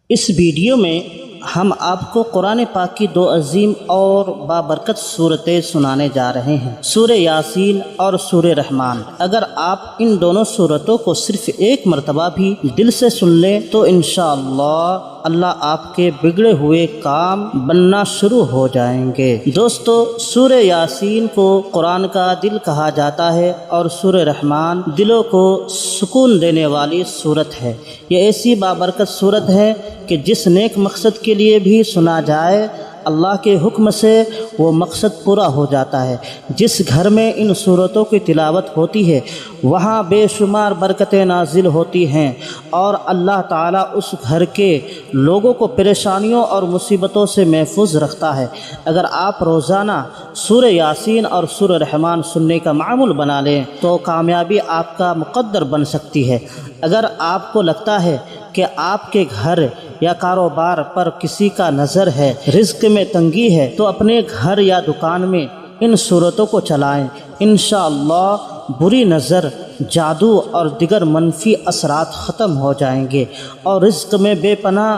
इस वीडियो में हम आपको कुरान पाक की दो अजीम और बाबरकत सूरतें सुनाने जा रहे हैं, सूरह यासीन और सूरह रहमान। अगर आप इन दोनों सूरतों को सिर्फ एक मरतबा भी दिल से सुन लें तो इंशाअल्लाह अल्लाह आपके बिगड़े हुए काम बनना शुरू हो जाएंगे। दोस्तों, सूरह यासीन को कुरान का दिल कहा जाता है और सूरह रहमान दिलों को सुकून देने वाली सूरत है। ये ऐसी बाबरकत सूरत है कि जिस नेक मकसद के लिए भी सुना जाए अल्लाह के हुक्म से वो मकसद पूरा हो जाता है। जिस घर में इन सूरतों की तिलावत होती है वहाँ बेशुमार बरकतें नाजिल होती हैं और अल्लाह ताला उस घर के लोगों को परेशानियों और मुसीबतों से महफूज रखता है। अगर आप रोज़ाना सूरह यासीन और सूरह रहमान सुनने का मामूल बना लें तो कामयाबी आपका मुक़द्दर बन सकती है। अगर आपको लगता है कि आपके घर या कारोबार पर किसी का नज़र है, रिज़्क़ में तंगी है, तो अपने घर या दुकान में इन सूरतों को चलाएं। इंशाअल्लाह बुरी नज़र, जादू और दिगर मनफी असरात ख़त्म हो जाएंगे और रिज़्क़ में बेपनाह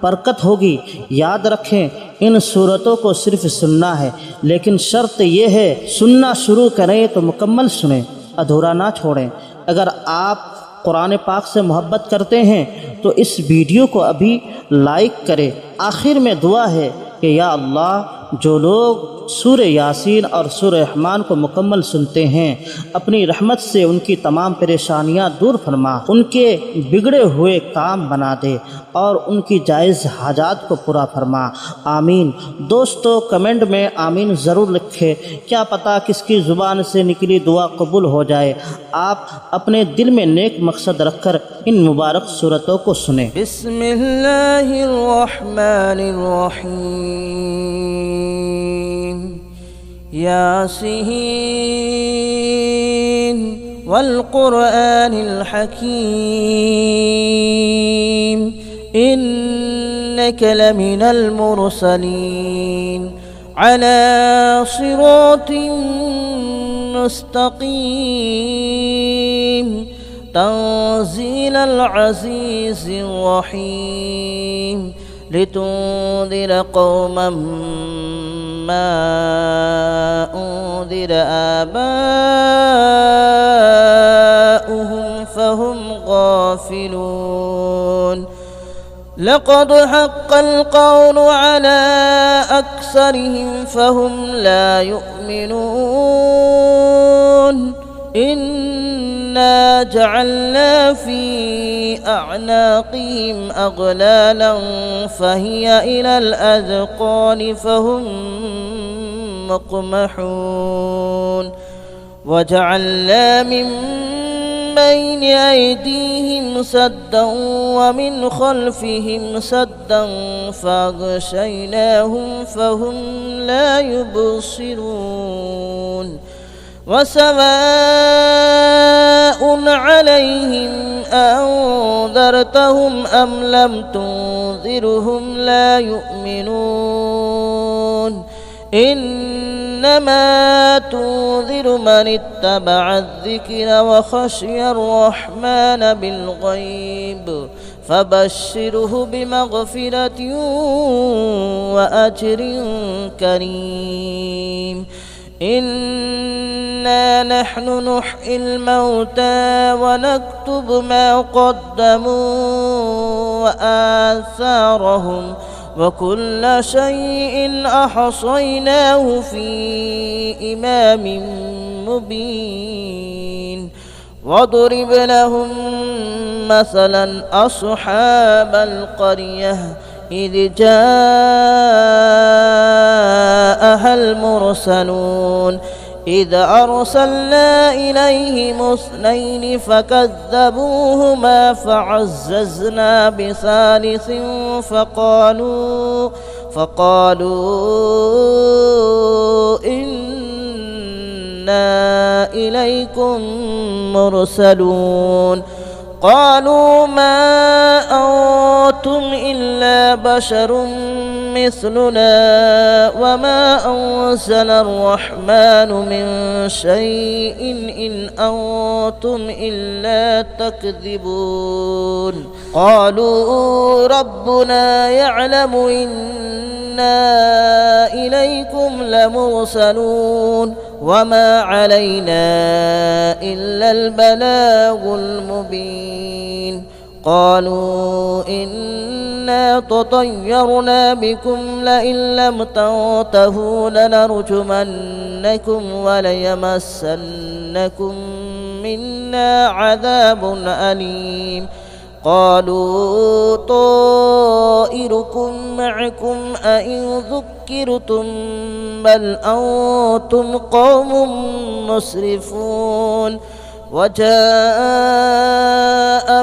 बरकत होगी। याद रखें, इन सूरतों को सिर्फ सुनना है, लेकिन शर्त यह है सुनना शुरू करें तो मुकम्मल सुनें, अधूरा ना छोड़ें। अगर आप कुरान पाक से मोहब्बत करते हैं तो इस वीडियो को अभी लाइक करें। आखिर में दुआ है कि या अल्लाह, जो लोग सूरह यासीन और सूरह रहमान को मुकम्मल सुनते हैं अपनी रहमत से उनकी तमाम परेशानियां दूर फरमा, उनके बिगड़े हुए काम बना दे और उनकी जायज़ हाजात को पूरा फरमा। आमीन। दोस्तों, कमेंट में आमीन ज़रूर लिखें, क्या पता किसकी ज़ुबान से निकली दुआ कबूल हो जाए। आप अपने दिल में नेक मकसद रखकर इन मुबारक सूरतों को सुने। बिस्मिल्लाहिर्रहमानिर्रहीम। यासीन वल क़ुरआनिल हकीम इन्नका लमिनल मुरसलीन अला सिरातिन मुस्तक़ीम तंज़ीलल अज़ीज़िर रहीम लितुंज़िर क़ौमन मा उन्ज़िर आबाउहुम फहुम गाफ़िलून। लक़द हक़्क़ल क़ौलु अला अक्सरिहिम फहुम ला युमिनून। इन्ना जअलना फ़ी अअनाक़िहिम अग़लालन फ़हिय इलल अज़क़ानि फ़हुम मुक़महून। वजअलना मिन बैन अयदीहिम सद्दन वमिन ख़ल्फ़िहिम सद्दन फ़अग़शयनाहुम फ़हुम ला युबसिरून। वसवाउन अलैहिम अअंज़रतहुम अम लम तुंज़िरहुम ला युमिनून। इन्नमा तुंज़िरु मन इत्तबअ अज़्ज़िक्र व ख़शियर रहमान बिलग़ैब फ़बश्शिरहु बिमग़फ़िरतिन व अज्रिन करीम। इन्ना नहनु नुह्यिल मौता व नक्तुब मा क़द्दमू व आसारहुम व कुल्ल शैइन अहसयनाहु फ़ी इमामिन मुबीन। वदरिब लहुम मसलन अस्हाबल क़रियह इज़ जाअहल मुरसलून। إذ أرسلنا إليهم اثنين فكذبوهما فعززنا بثالث فقالوا إنا إليكم مرسلون. قالوا ما أنتم إلا بشر مثلنا وما أنزل الرحمن من شيء إن أنتم إلا تكذبون قالوا ربنا يعلم إنا إليكم لمرسلون وما علينا إلا البلاغ المبين قالوا إنا تطيرنا بكم لئن لم تنتهوا لنرجمنكم وليمسنكم منا عذاب أليم قالوا طائركم معكم أئن ذكرتم بل أنتم قوم مسرفون وجاء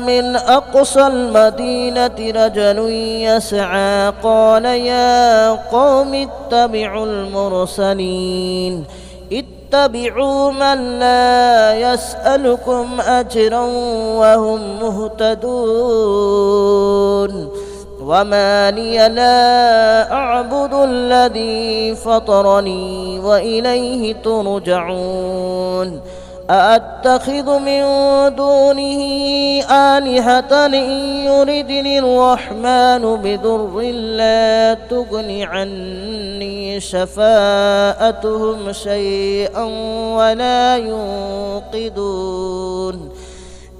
من أقصى المدينة رجل يسعى قال يا قوم اتبعوا المرسلين اتبعوا من لا يسألكم أجرا وهم مهتدون وما لي لا أعبد الذي فطرني وإليه ترجعون أأتخذ من دونه آلهة إن يردني الرحمن بضر لا تغن عني شفاءتهم شيئا ولا ينقذون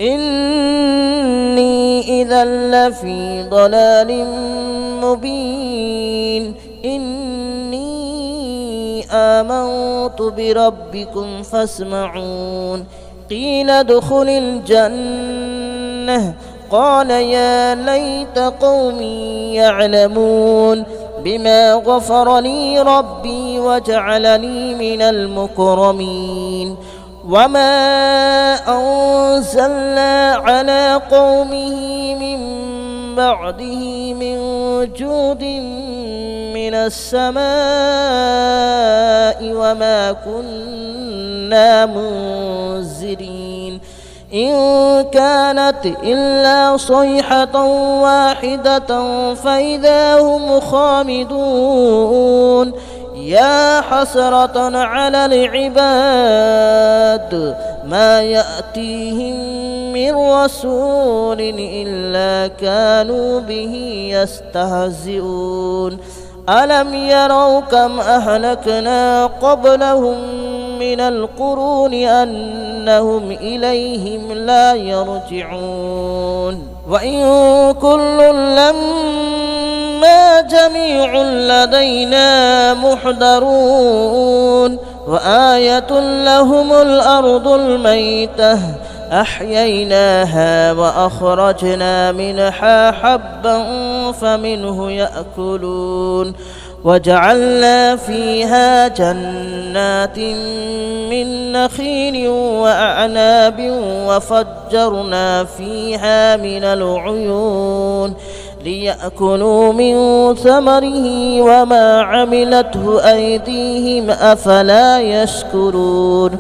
إني إذا لفي ضلال مبين آمنت بربكم فاسمعون قيل ادخل الجنة قال يا ليت قومي يعلمون بما غفر لي ربي وجعلني من المكرمين وما أنزلنا على قومه من بعده من جود من السماء وما كنا منزلين إن كانت إلا صيحة واحدة فإذا هم خامدون يا حسرة على العباد ما يأتيهم من رسول إلا كانوا به يستهزئون ألم يروا كم أهلكنا قبلهم من القرون أنهم إليهم لا يرجعون وإن كل لما جميع لدينا محضرون وآية لهم الأرض الميتة أحييناها وأخرجنا منها حبا فمنه يأكلون وجعلنا فيها جنات من نخيل وأعناب وفجرنا فيها من العيون ليأكلوا من ثمره وما عملته أيديهم أفلا يشكرون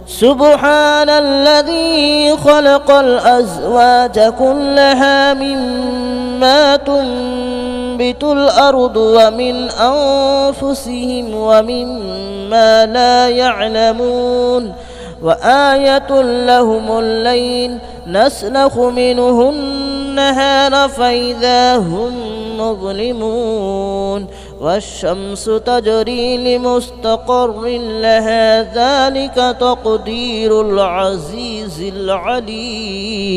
سبحان الذي خلق الأزواج كلها مما تنبت الأرض ومن أنفسهم ومما لا يعلمون وآية لهم الليل نسلخ منه النهار فإذا هم مظلمون والشمس تجري لمستقر لها ذلك تقدير العزيز العليم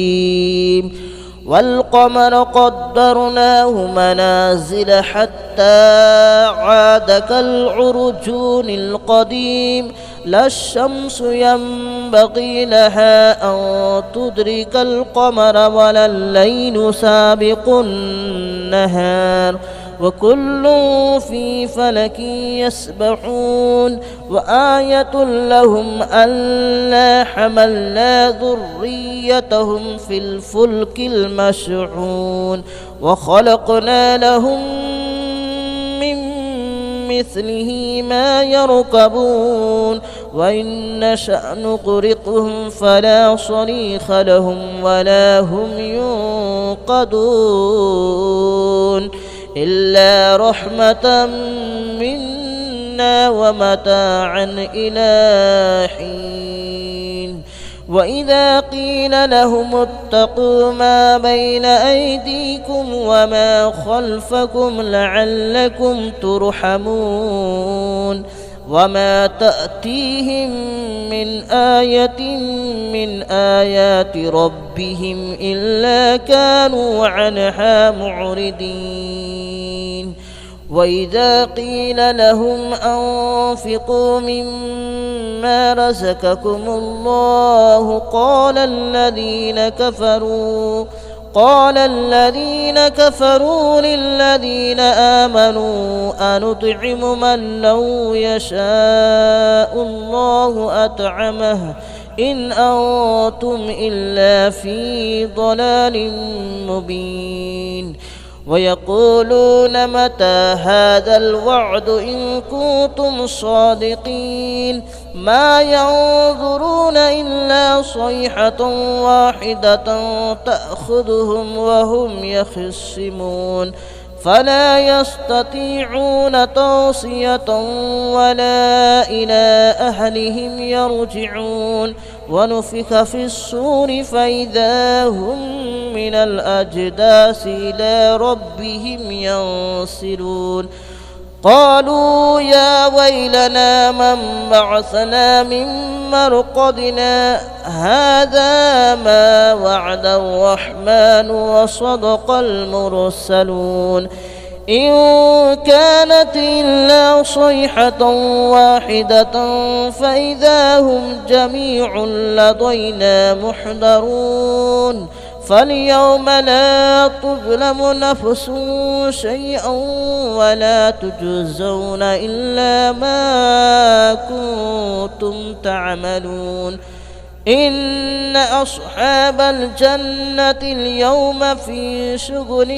والقمر قدرناه منازل حتى عاد كالعرجون القديم لا الشمس ينبغي لها أن تدرك القمر ولا الليل سابق النهار وكل في فلك يسبحون وآية لهم ألا حملنا ذريتهم في الفلك المشحون وخلقنا لهم من مثله ما يركبون وإن نشأ نغرقهم فلا صريخ لهم ولا هم ينقذون إلا رحمة منا ومتاعا إلى حين وإذا قيل لهم اتقوا ما بين أيديكم وما خلفكم لعلكم ترحمون وما تأتيهم من آية من آيات ربهم إلا كانوا عنها معرضين وإذا قيل لهم أنفقوا مما رزقكم الله قال الذين كفروا للذين آمنوا أنطعم من لو يشاء الله أطعمه إن أنتم إلا في ضلال مبين ويقولون متى هذا الوعد إن كنتم صادقين ما ينظرون إلا صيحة واحدة تأخذهم وهم يخصمون فلا يستطيعون توصية ولا إلى أهلهم يرجعون ونفخ في الصور فإذا هم من الأجداث إلى ربهم ينسلون قالوا يا ويلنا من بعثنا من مرقدنا هذا ما وعد الرحمن وصدق المرسلون إن كانت إلا صيحة واحدة فإذا هم جميع لدينا محضرون فاليوم لا تظلم نفس شيئا ولا تجزون إلا ما كنتم تعملون إن أصحاب الجنة اليوم في شغل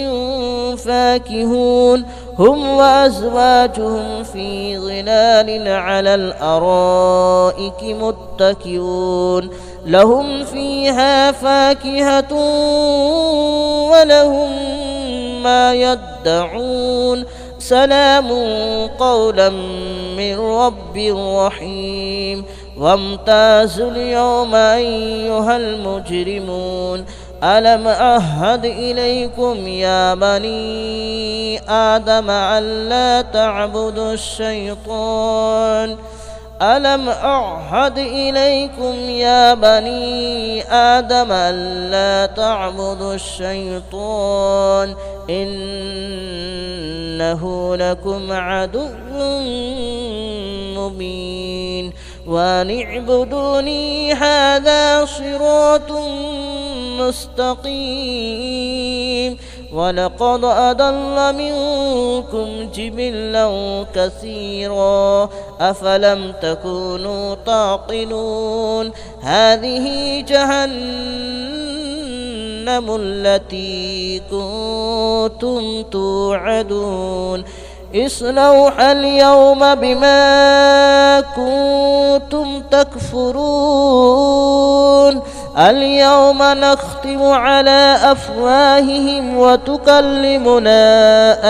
فاكهون هم وأزواجهم في ظلال على الأرائك متكئون لهم فيها فاكهة ولهم ما يدعون سلام قولا من رب رحيم وامتازوا اليوم أيها المجرمون ألم أعهد إليكم يا بني آدم ألا تعبدوا الشيطان ألم أعهد إليكم يا بني آدم ألا تعبدوا الشيطان إنه لكم عدو مبين وأن اعبدوني هذا صراط مستقيم ولقد أضل منكم جبلا كثيرا أفلم تكونوا تعقلون هذه جهنم التي كنتم توعدون اصلوها اليوم بما كنتم تكفرون اليوم نختم على أفواههم وتكلمنا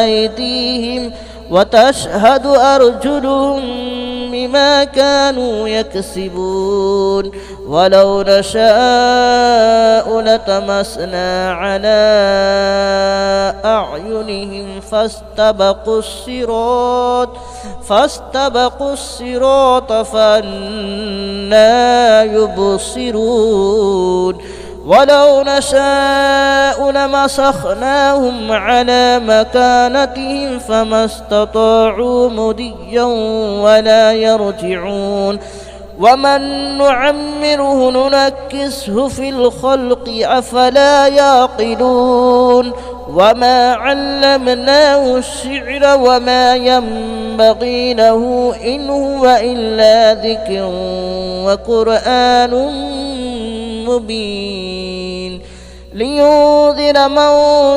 أيديهم وتشهد أرجلهم بما كانوا يكسبون ولو نشاء لطمسنا على أعينهم فاستبقوا الصراط فأنى يبصرون ولو نشاء لمسخناهم على مكانتهم فما استطاعوا مضيا ولا يرجعون ومن نعمره ننكسه في الخلق أفلا يعقلون وما علمناه الشعر وما ينبغي له إن هو إلا ذكر وقرآن مبين لينذر من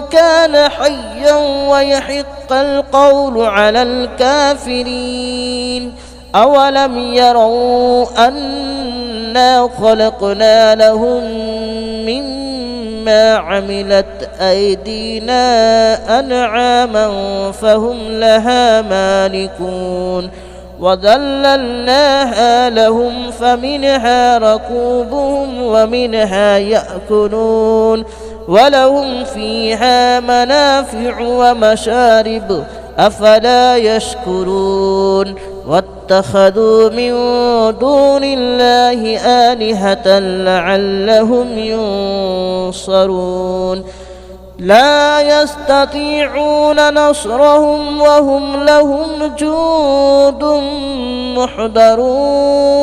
كان حيا ويحق القول على الكافرين أولم يروا أنا خلقنا لهم مما عملت أيدينا أنعاما فهم لها مالكون وذللناها لهم فمنها ركوبهم ومنها يأكلون ولهم فيها منافع ومشارب أفلا يشكرون واتخذوا من دون الله آلهة لعلهم ينصرون لا يستطيعون نصرهم وهم لهم جند محضرون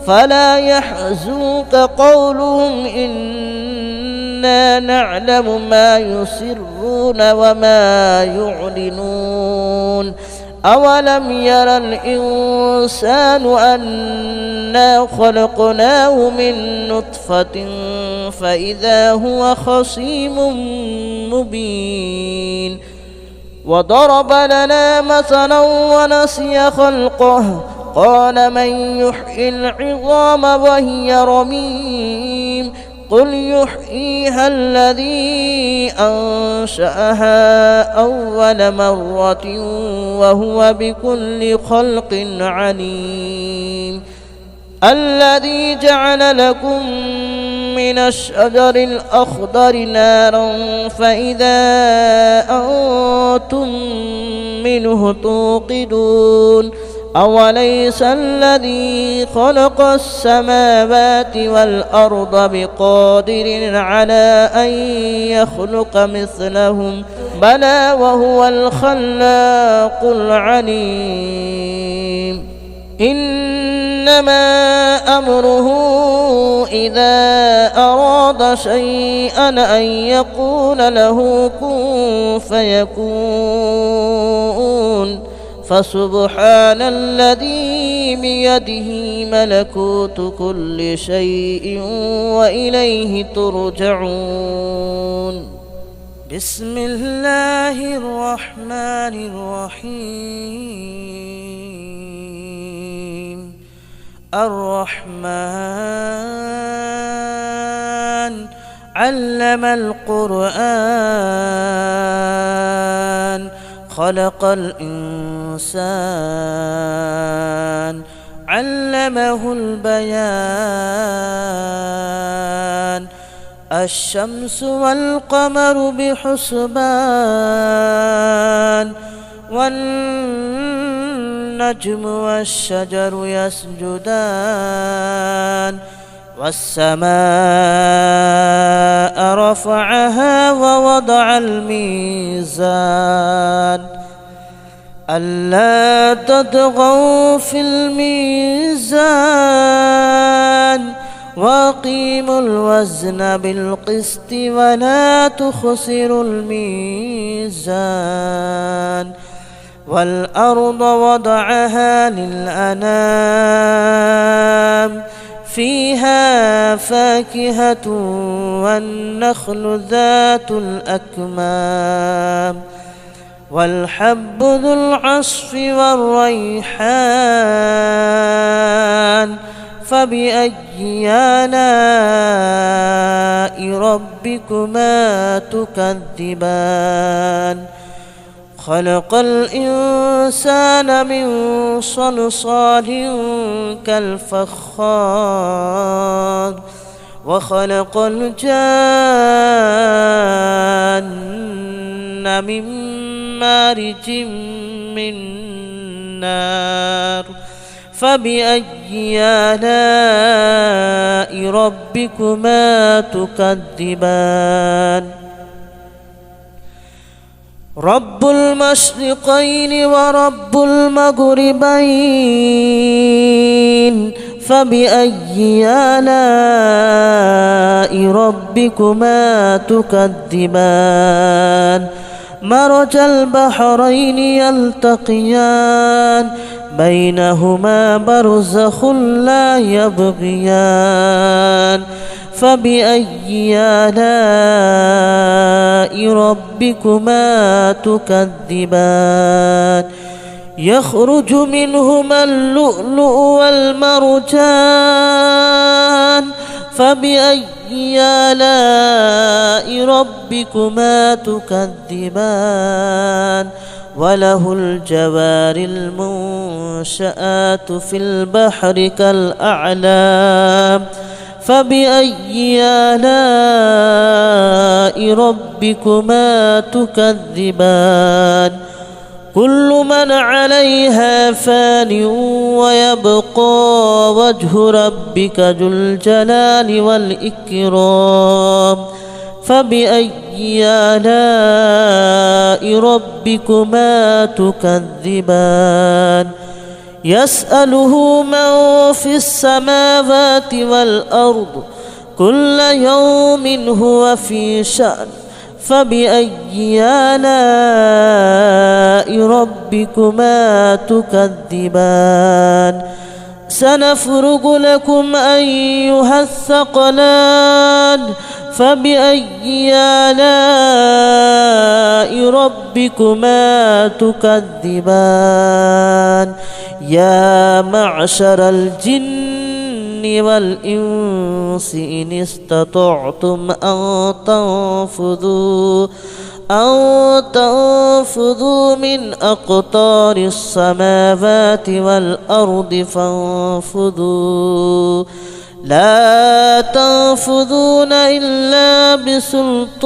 فلا يحزنك قولهم إنا نعلم ما يسرون وما يعلنون أولم ير الإنسان أنا خلقناه من نطفة فإذا هو خصيم مبين وضرب لنا مثلا ونسي خلقه قال من يحيي العظام وهي رميم قل يحييها الذي أنشأها أول مرة وهو بكل خلق عليم الذي جعل لكم من الشجر الأخضر نارا فإذا أنتم منه توقدون أوليس الذي خلق السماوات والأرض بقادر على أن يخلق مثلهم بلى وهو الخلاق العليم إنما أمره إذا أراد شيئا أن يقول له كن فيكون فسبحان الذي بيده ملكوت كل شيء وإليه ترجعون بسم الله الرحمن الرحيم الرحمن علم القرآن خلق الإنسان علمه البيان الشمس والقمر بحسبان والنجم والشجر يسجدان والسماء رفعها ووضع الميزان ألا تطغوا في الميزان وأقيموا الوزن بالقسط ولا تخسروا الميزان والأرض وضعها للأنام فيها فاكهة والنخل ذات الأكمام والحب ذو العصف والريحان فبأي آلاء ربكما تكذبان خلق الإنسان من صلصال كالفخار وخلق الجان من مارج من نار فبأي آلاء ربكما تكذبان رب المشرقين ورب المغربين فبأي آلاء ربكما تكذبان مرج البحرين يلتقيان بينهما برزخ لا يبغيان فبأي آلاء ربكما تكذبان يخرج منهما اللؤلؤ والمرجان فبأي آلاء ربكما تكذبان وله الجوار المنشآت في البحر كالأعلام فبأي آلاء ربكما تكذبان كل من عليها فان ويبقى وجه ربك ذو الجلال والإكرام فبأي آلاء ربكما تكذبان يسأله من في السماوات والأرض كل يوم هو في شأن فبأي آلاء ربكما تكذبان سنفرغ لكم أيها الثقلان فبأي آلاء ربكما تكذبان يا معشر الجن والإنس إن استطعتم أن تنفذوا من أقطار السماوات والأرض فانفذوا لا تنفذون إلا بسلطان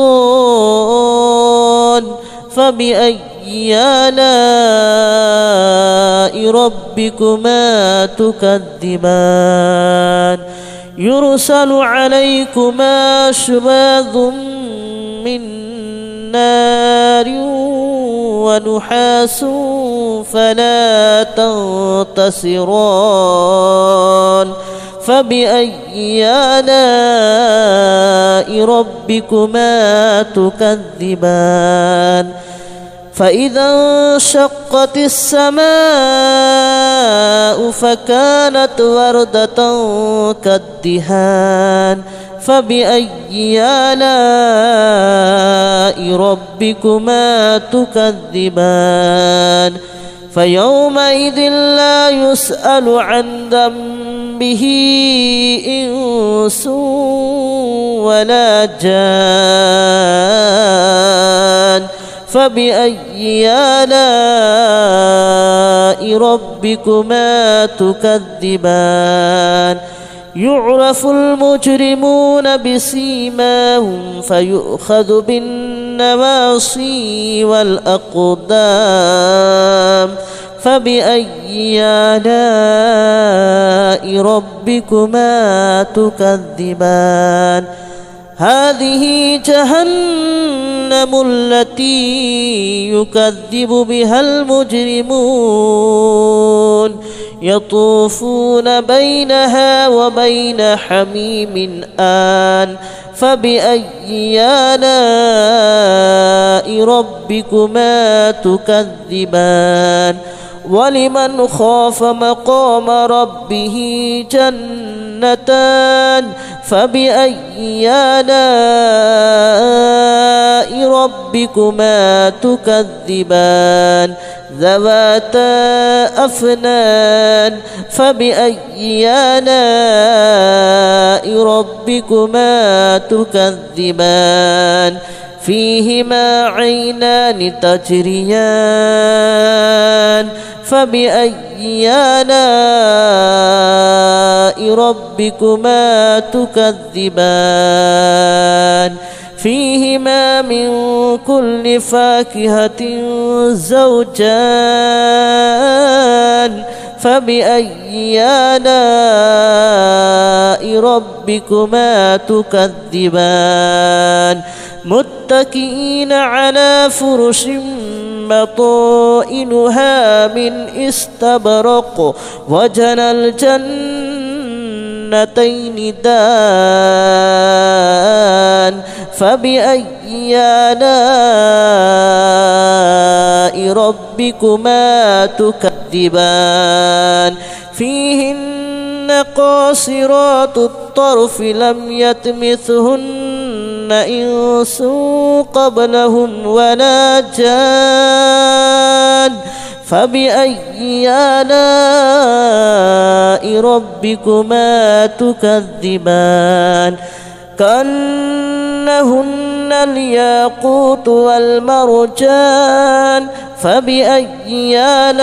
فبأي آلاء ربكما تكذبان يرسل عليكما شواظ من نار ونحاس فلا تنتصران فبأي آلاء ربكما تكذبان فإذا انشقت السماء فكانت وردة كالدهان فبأي آلاء ربكما تكذبان فيومئذ لا يسأل عن ذنبه إنس ولا جان فبأي آلاء ربكما تكذبان يعرف المجرمون بسيماهم فيؤخذ بالنواصي والأقدام فبأي آلاء ربكما تكذبان هذه جهنم التي يكذب بها المجرمون يطوفون بينها وبين حميم آن فبأي آلاء ربكما تكذبان ولمن خاف مقام ربه جنتان فبأي آلاء ربكما تكذبان ذواتا أفنان فبأي آلاء ربكما تكذبان فيهما عينان تجريان فبأي آلاء ربكما تكذبان فيهما من كل فاكهة زوجان فبأي آلاء ربكما تكذبان متكئين على فرش بطائنها من استبرق وجنى الجنتين دان فبأي آلاء ربكما تكذبان فيهن قاصرات الطرف لم يطمثهن إنس قبلهم ولا جان فبأي آلاء ربكما تكذبان كأنهن الياقوت والمرجان فبأي آلاء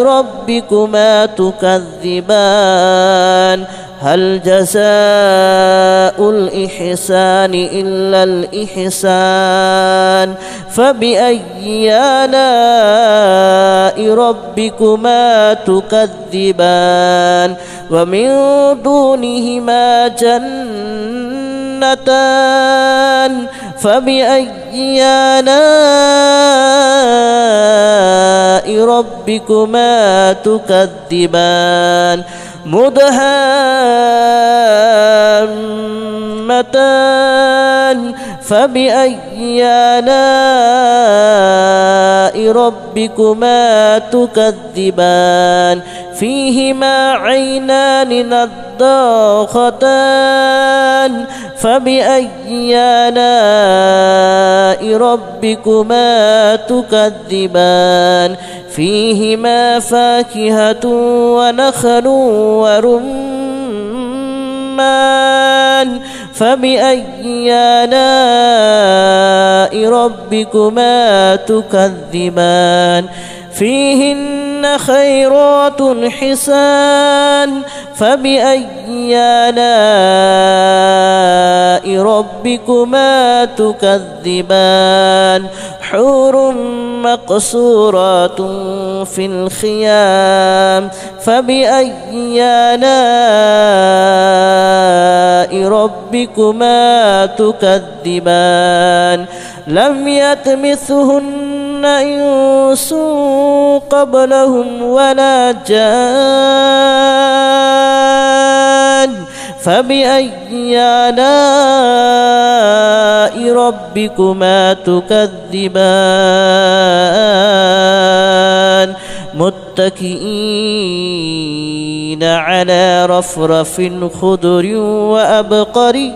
ربكما تكذبان هل جزاء الإحسان إلا الإحسان فبأي آلاء ربكما تكذبان ومن دونهما جنتان فبأي آلاء ربكما تكذبان مدهامتان فبأي آلاء ربكما تكذبان فيهما عينان نضاختان فبأي آلاء ربكما تكذبان فيهما فاكهة ونخل ورمان فبأي آلاء ربكما تكذبان فيهن خيرات حسان فبأي آلاء ربكما تكذبان حور مقصورات في الخيام فبأي آلاء ربكما تكذبان لم يطمثهن إنس قبلهم ولا جان فبأي آلاء ربكما تكذبان متكئين على رفرف خضر وأبقري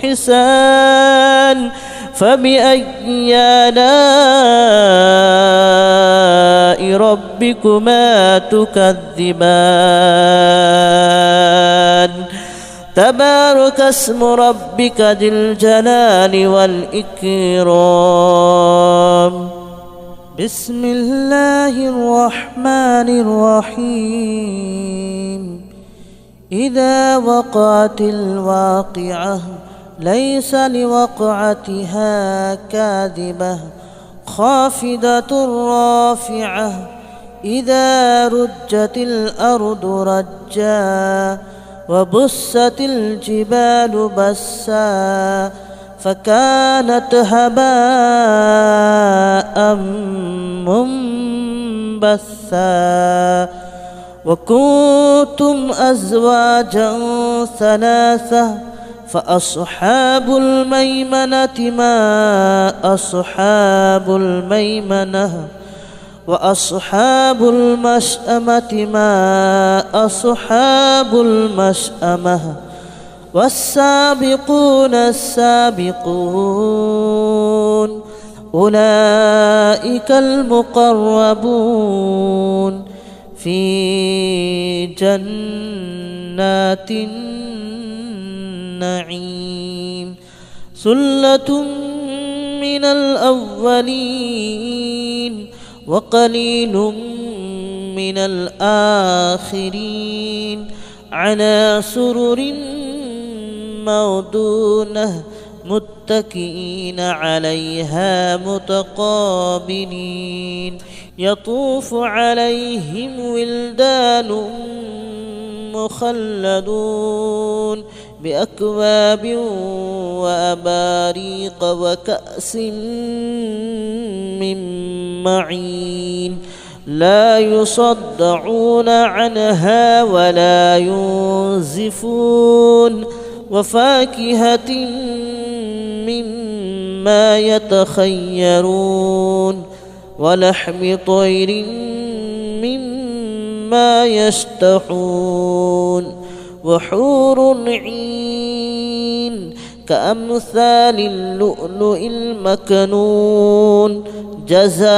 حسان فبأي آلاء ربكما تكذبان تبارك اسم ربك ذي الجلال والإكرام بسم الله الرحمن الرحيم إذا وقعت الواقعة ليس لوقعتها كاذبة خافضة رافعة إذا رجت الأرض رجا وبست الجبال بسا فكانت هباء منبثا وكنتم أزواجا ثلاثة فأصحاب الميمنة ما أصحاب الميمنة وأصحاب المشأمة ما أصحاب المشأمة والسابقون السابقون أولئك المقربون في جنات النعيم ثلة من الأولين وقليل من الآخرين على سرر موضونة متكئين عليها متقابلين يطوف عليهم ولدان مخلدون بأكواب وأباريق وكأس من معين لا يصدعون عنها ولا ينزفون وفاكهة مما يتخيرون ولحم طير مما ما يشتهون وحور عين كأمثال اللؤلؤ المكنون جزاء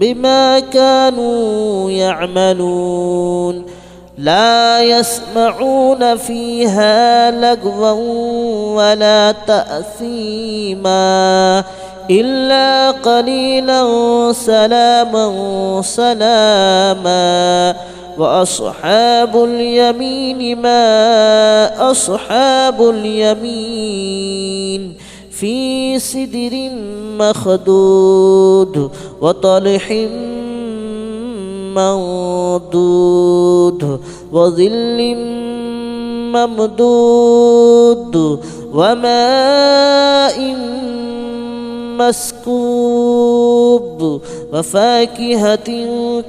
بما كانوا يعملون لا يسمعون فيها لغوا ولا تأثيما إلا قليلا سلاما سلاما وأصحاب اليمين ما أصحاب اليمين في سدر مخدود وطلح منضود وظل ممدود وماء مسكوب وفاكهة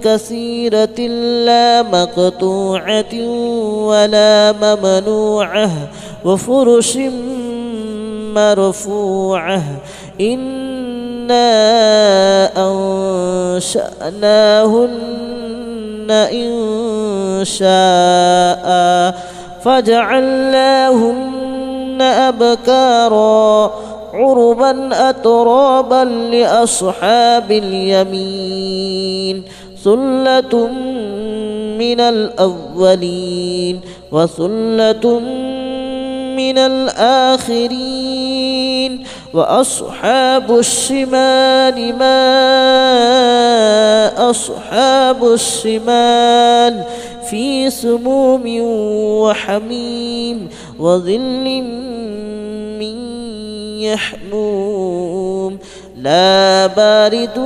كثيرة لا مقطوعة ولا ممنوعة وفرش مرفوعة إنا أنشأناهن إن شاء فجعلناهن أبكارا عربا أترابا لأصحاب اليمين ثلة من الأولين وثلة من الآخرين وأصحاب الشمال ما أصحاب الشمال في سموم وحميم وظل من يحموم لا بارد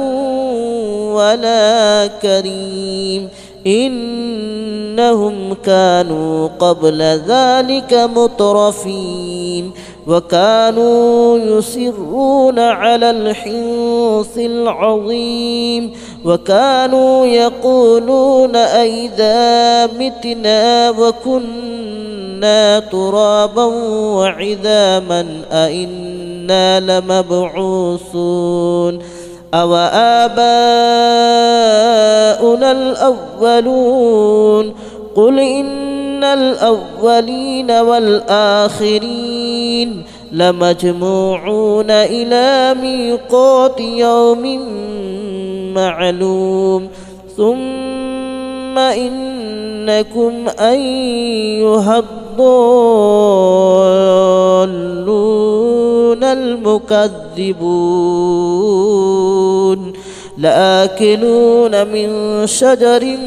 ولا كريم إنهم كانوا قبل ذلك مترفين وكانوا يصرون على الحنث العظيم وكانوا يقولون أئذا متنا وكنا ترابا وعظاما أئنا لمبعوثون أو آباؤنا الأولون قل إن الأولين والآخرين لمجموعون إلى ميقات يوم معلوم ثم إنكم أيها الضالون المكذبون لآكلون من شجر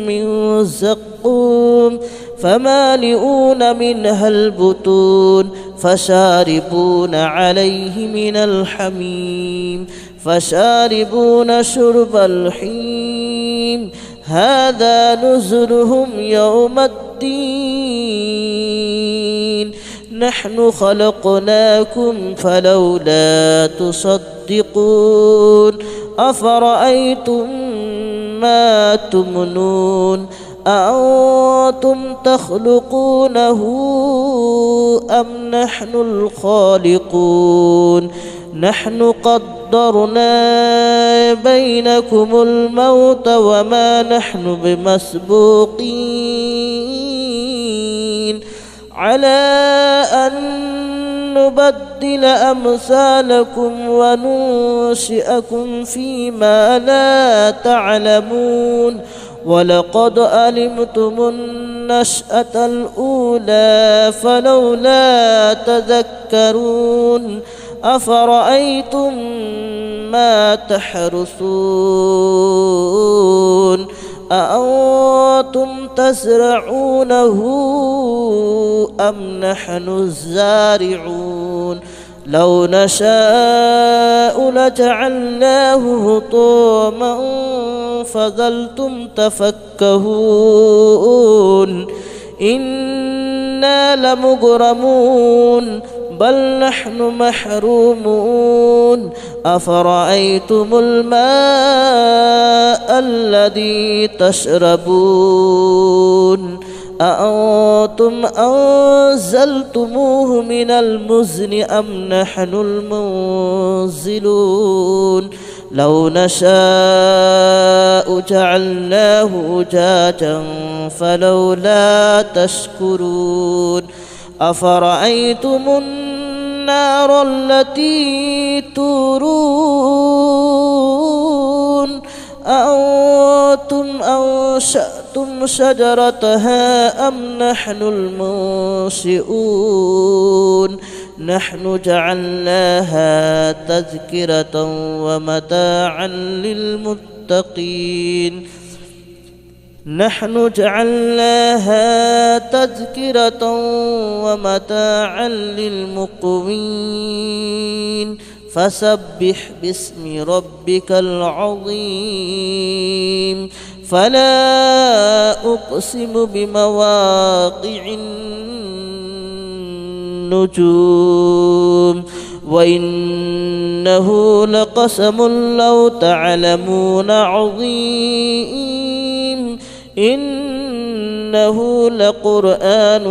من زقوم فمالئون منها البطون فشاربون عليه من الحميم فشاربون شرب الحميم هذا نزلهم يوم الدين نحن خلقناكم فلولا تصدقون أفرأيتم ما تمنون أأنتم تخلقونه أم نحن الخالقون نحن قدرنا بينكم الموت وما نحن بمسبوقين على أن نبدل أمثالكم وننشئكم فيما لا تعلمون ولقد علمتم النشأة الأولى فلولا تذكرون أفرأيتم ما تحرثون أأنتم تزرعونه أم نحن الزارعون لو نشاء لجعلناه هطاما فظلتم تفكهون إنا لمغرمون بل نحن محرومون أفرأيتم الماء الذي تشربون أأنتم أنزلتموه من المزن أم نحن المنزلون لو نشاء جعلناه أجاجا فلولا تشكرون أفرأيتم النار التي تورون أأنتم أنشأتم شجرتها أم نحن المنشئون نحن جعلناها تذكرة ومتاعا للمتقين نحن جعلناها تذكرة ومتاعا للمقوين فسبح باسم ربك العظيم فلا أقسم بمواقع النجوم وإنه لقسم لو تعلمون عظيم إنه لقرآن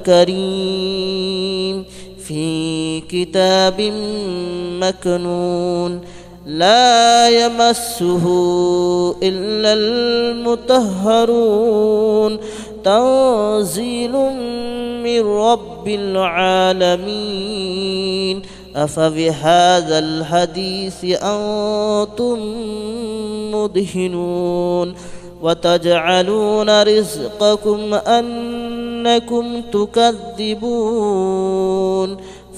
كريم في كتاب مكنون لا يمسه إلا المطهرون تنزيل من رب العالمين أفبهذا الحديث أنتم مدهنون وتجعلون رزقكم أنكم تكذبون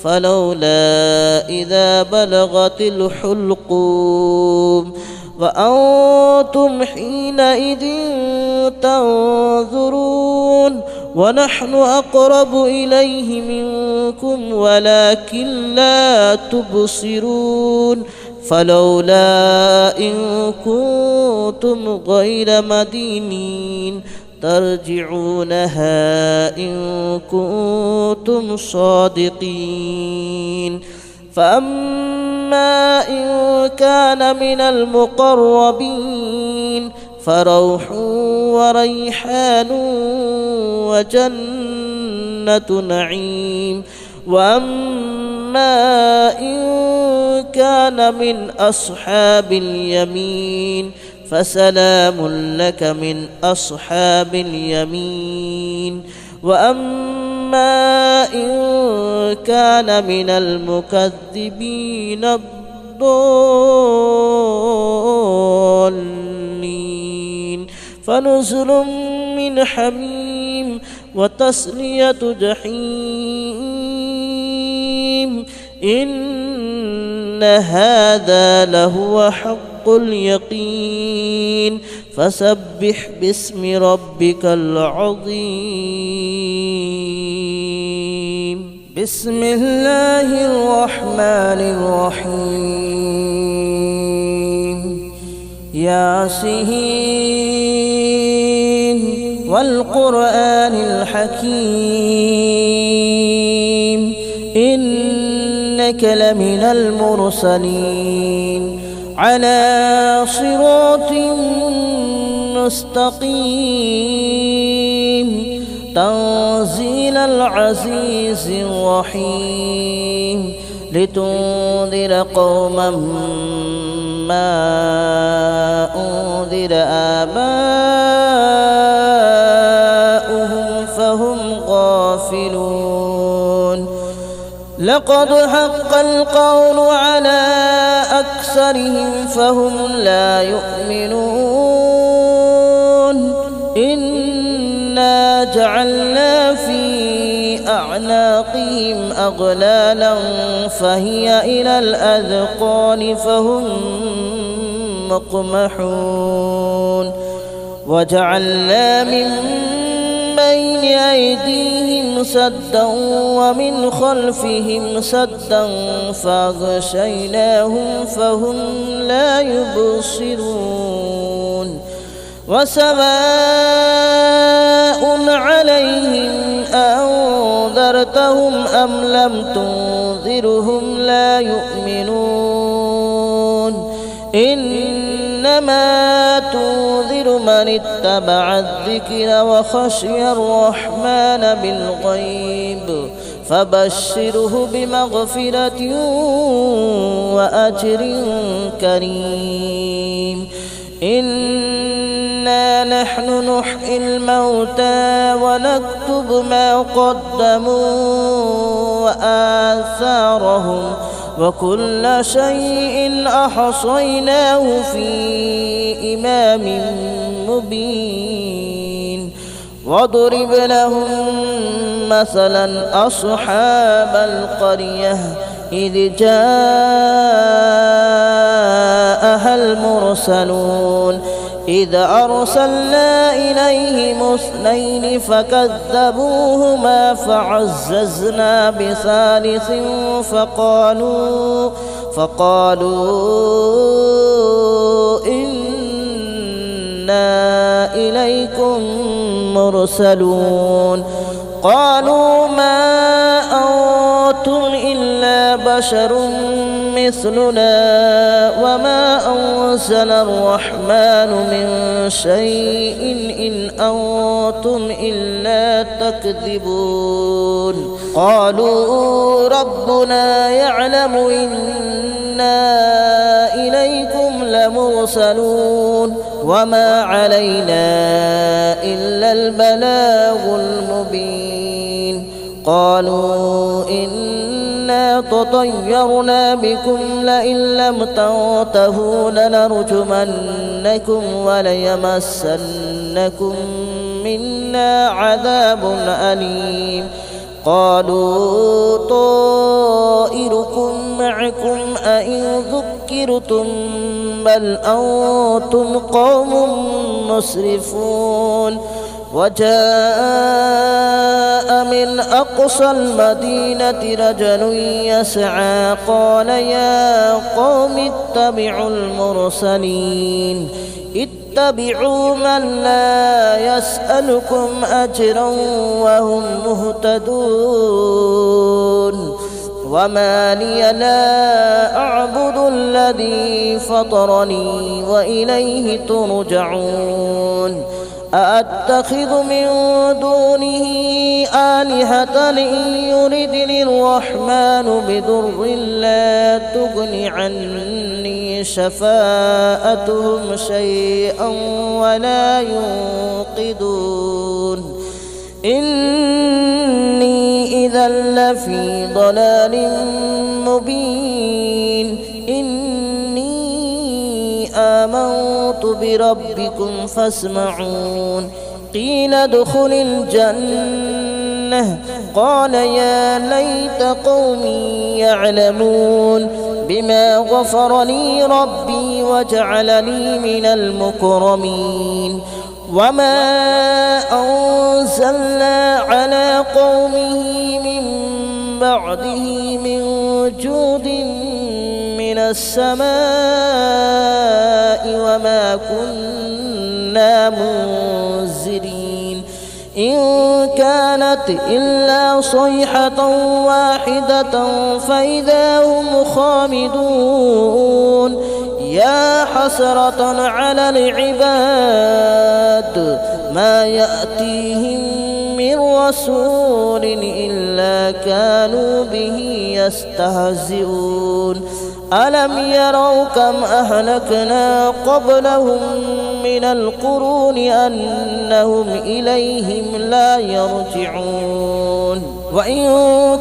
فلولا إذا بلغت الحلقوم وأنتم حينئذ تنظرون ونحن أقرب إليه منكم ولكن لا تبصرون فلولا إن كنتم غير مدينين ترجعونها إن كنتم صادقين فأما إن كان من المقربين فروح وريحان وجنة نعيم وأما إن كان من أصحاب اليمين فسلام لك من أصحاب اليمين وأما إن كان من المكذبين الضالين فنزل من حميم وتصلية جحيم إن هذا لهو حق اليقين فسبح باسم ربك العظيم بسم الله الرحمن الرحيم ياسين والقرآن الحكيم إنك لمن المرسلين على صراط مستقيم تنزيل العزيز الرحيم لتنذر قوما ما أنذر آباؤهم فهم غافلون لقد حق القول على أكثرهم فهم لا يؤمنون إنا جعلنا في أعناقهم أغلالا فهي إلى الأذقان فهم مقمحون وجعلنا من بين أيديهم سدا ومن خلفهم سدا فأغشيناهم فهم لا يبصرون وسواء عليهم أنذرتهم أم لم تنذرهم لا يؤمنون إنما تنذر من اتبع الذكر وخشي الرحمن بالغيب فبشره بمغفرة وأجر كريم. إنا نحن نحيي الموتى ونكتب ما قدموا وآثارهم وكل شيء أحصيناه في إمام مبين. واضرب لهم مثلا أصحاب القرية إذ جاءها المرسلون إذ أرسلنا إليهم اثنين فكذبوهما فعززنا بثالث فقالوا إنا إليكم مرسلون. قالوا ما أنتم إلا بشر مثلنا وما أنزل الرحمن من شيء إن أنتم إلا تكذبون. قالوا ربنا يعلم إنا إليكم لمرسلون وما علينا إلا البلاغ المبين. قالوا إنا تطيرنا بكم لئن لم تنتهوا لنرجمنكم وليمسنكم منا عذاب أليم. قالوا طائركم معكم أئن ذكرتم بل أنتم قوم مسرفون. وجاء من أقصى المدينة رجل يسعى قال يا قوم اتبعوا المرسلين اتبعوا من لا يسألكم أجرا وهم مهتدون. وما لي لا أعبد الذي فطرني وإليه ترجعون. أأتخذ من دونه آلهة إن يردني الرحمن بضر لا تغن عني شفاءتهم شيئا ولا ينقذون. إني إذا لفي ضلال مبين. آمنت بربكم فاسمعون. قيل ادخل الجنة قال يا ليت قومي يعلمون بما غفر لي ربي وجعلني من المكرمين. وما أنزلنا على قومه من بعده من جود من السماء وما كنا منزلين. إن كانت إلا صيحة واحدة فإذا هم خامدون. يا حسرة على العباد ما يأتيهم من رسول إلا كانوا به يستهزئون. ألم يروا كم أهلكنا قبلهم من القرون أنهم إليهم لا يرجعون. وإن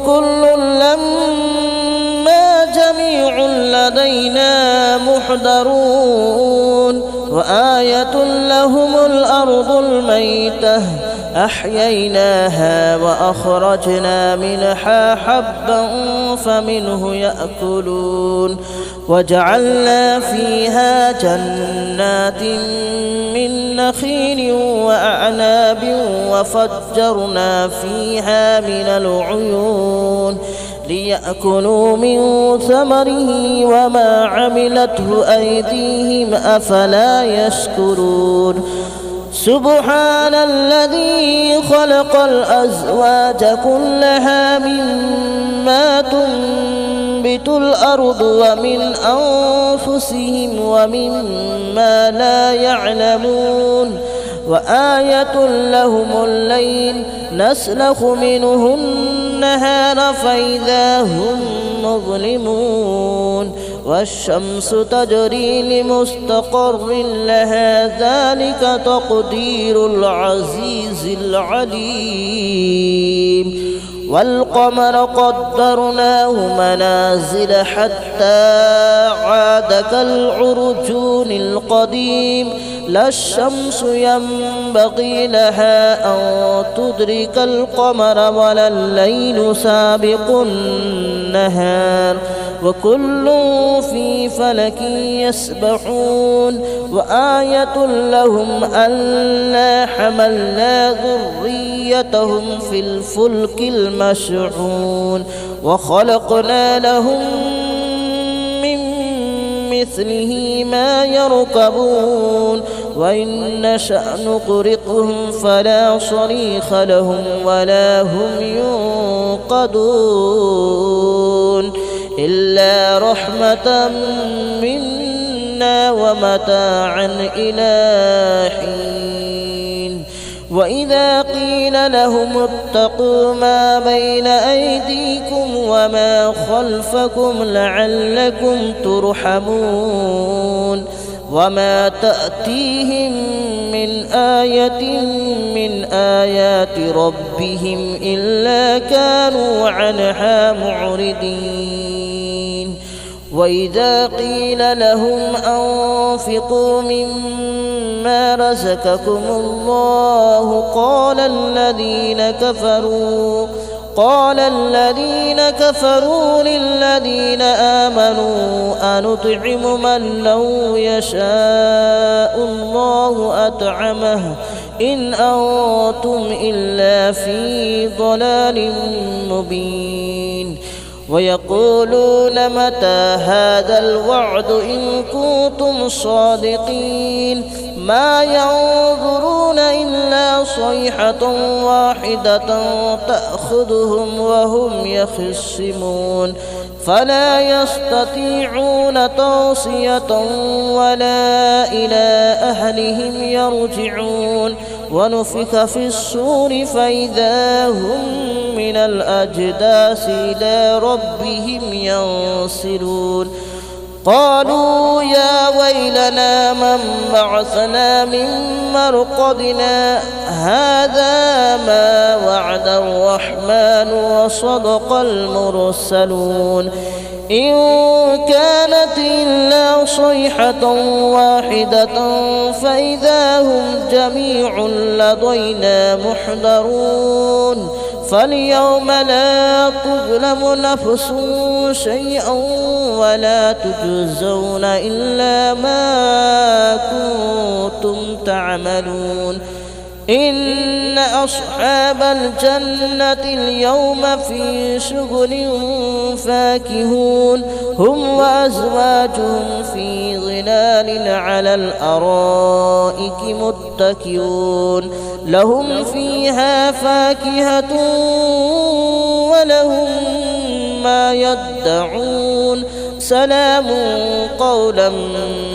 كل لما جميع لدينا محضرون. وآية لهم الأرض الميتة أحييناها وأخرجنا منها حبا فمنه يأكلون. وجعلنا فيها جنات من نخيل وأعناب وفجرنا فيها من العيون ليأكلوا من ثمره وما عملته أيديهم أفلا يشكرون. سبحان الذي خلق الأزواج كلها مما تنبت الأرض ومن أنفسهم ومما لا يعلمون. وآية لهم الليل نسلخ منه النهار فإذا هم مظلمون والشمس تجري لمستقر لها ذلك تقدير العزيز العليم والقمر قدرناه منازل حتى عاد كالعرجون القديم لا الشمس ينبغي لها أن تدرك القمر ولا الليل سابق النهار وكل في فلك يسبحون وآية لهم ألا حملنا ذريتهم في الفلك المشحون وخلقنا لهم من مثله ما يركبون وإن نشأ نغرقهم فلا صريخ لهم ولا هم ينقذون إلا رحمة منا ومتاعا إلى حين وإذا قيل لهم اتقوا ما بين أيديكم وما خلفكم لعلكم ترحمون وما تأتيهم من آية من آيات ربهم إلا كانوا عنها معرضين وإذا قيل لهم أنفقوا مما رزقكم الله قال الذين كفروا للذين آمنوا أنطعم من لو يشاء الله أطعمه إن أنتم إلا في ضلال مبين ويقولون متى هذا الوعد إن كنتم صادقين ما ينظرون إلا صيحة واحدة تأخذهم وهم يخصمون فلا يستطيعون توصية ولا إلى أهلهم يرجعون ونفخ في الصور فإذا هم من الأجداث إلى ربهم ينسلون قالوا يا ويلنا من بعثنا من مرقدنا هذا ما وعد الرحمن وصدق المرسلون إن كانت إلا صيحة واحدة فإذا هم جميع لدينا محضرون فاليوم لا تظلم نفس شيئا ولا تجزون إلا ما كنتم تعملون إن أصحاب الجنة اليوم في شغل فاكهون هم وأزواجهم في ظلال على الأرائك متكئون لهم فيها فاكهة ولهم ما يدعون سلام قولا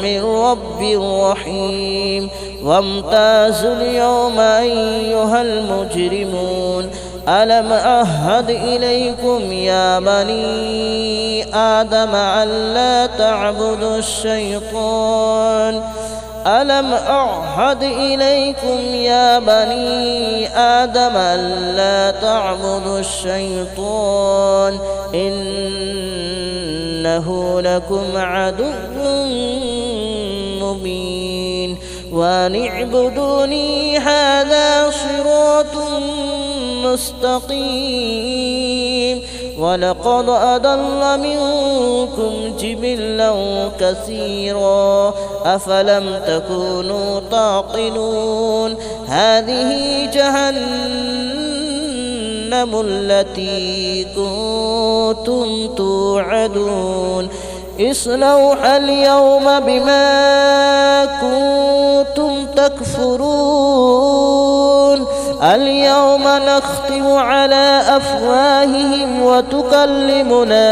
من رب رحيم وامتازوا اليوم أيها المجرمون ألم أعهد إليكم يا بني آدم ألا تعبدوا الشيطان ألم أعهد إليكم يا بني آدم ألا تعبدوا الشيطان إنه لكم عدو مبين وأن اعبدوني هذا صراط مستقيم ولقد أضل منكم جبلا كثيرا أفلم تكونوا تعقلون هذه جهنم التي كنتم توعدون اصلوها اليوم بما كنتم تكفرون اليوم نختم على أفواههم وتكلمنا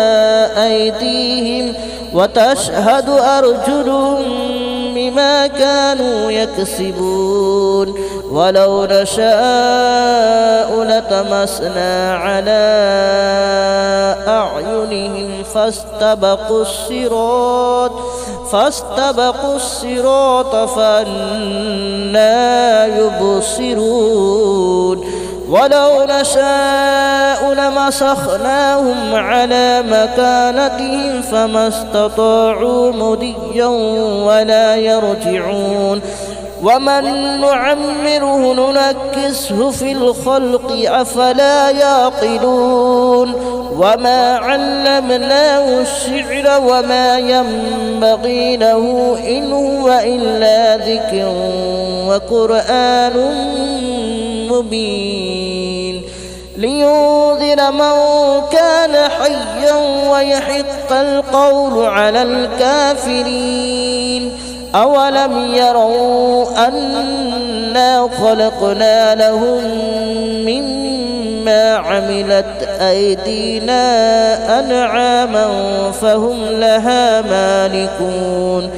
أيديهم وتشهد أرجلهم بما كانوا يكسبون ولو نشاء لطمسنا على أعينهم فاستبقوا الصراط فأنى يبصرون ولو نشاء لمسخناهم على مكانتهم فما استطاعوا مضيا ولا يرجعون ومن نعمره ننكسه في الخلق أفلا يعقلون وما علمناه الشعر وما ينبغي له إن هو إلا ذكر وقرآن مبين لينذر من كان حيا ويحق القول على الكافرين أولم يروا أنا خلقنا لهم مما عملت أيدينا أنعاما فهم لها مالكون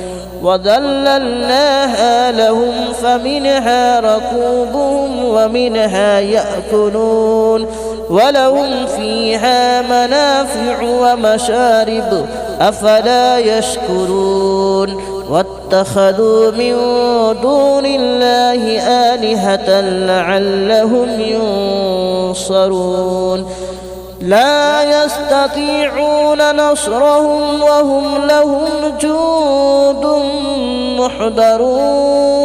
وذللناها لهم فمنها ركوبهم ومنها يأكلون ولهم فيها منافع ومشارب أفلا يشكرون واتخذوا من دون الله آلهة لعلهم ينصرون لا يستطيعون نصرهم وهم لهم جند محضرون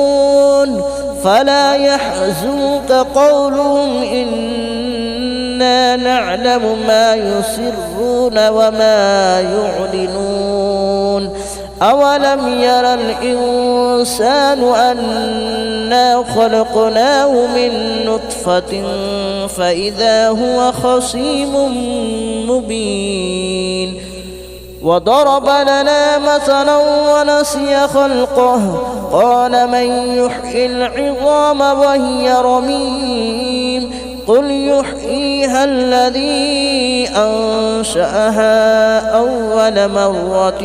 فلا يحزنك قولهم إنا نعلم ما يسرون وما يعلنون أولم يرى الإنسان أنا خلقناه من نطفة فإذا هو خصيم مبين وضرب لنا مثلا ونسي خلقه قال من يحيي العظام وهي رميم قل يحييها الذي أنشأها أول مرة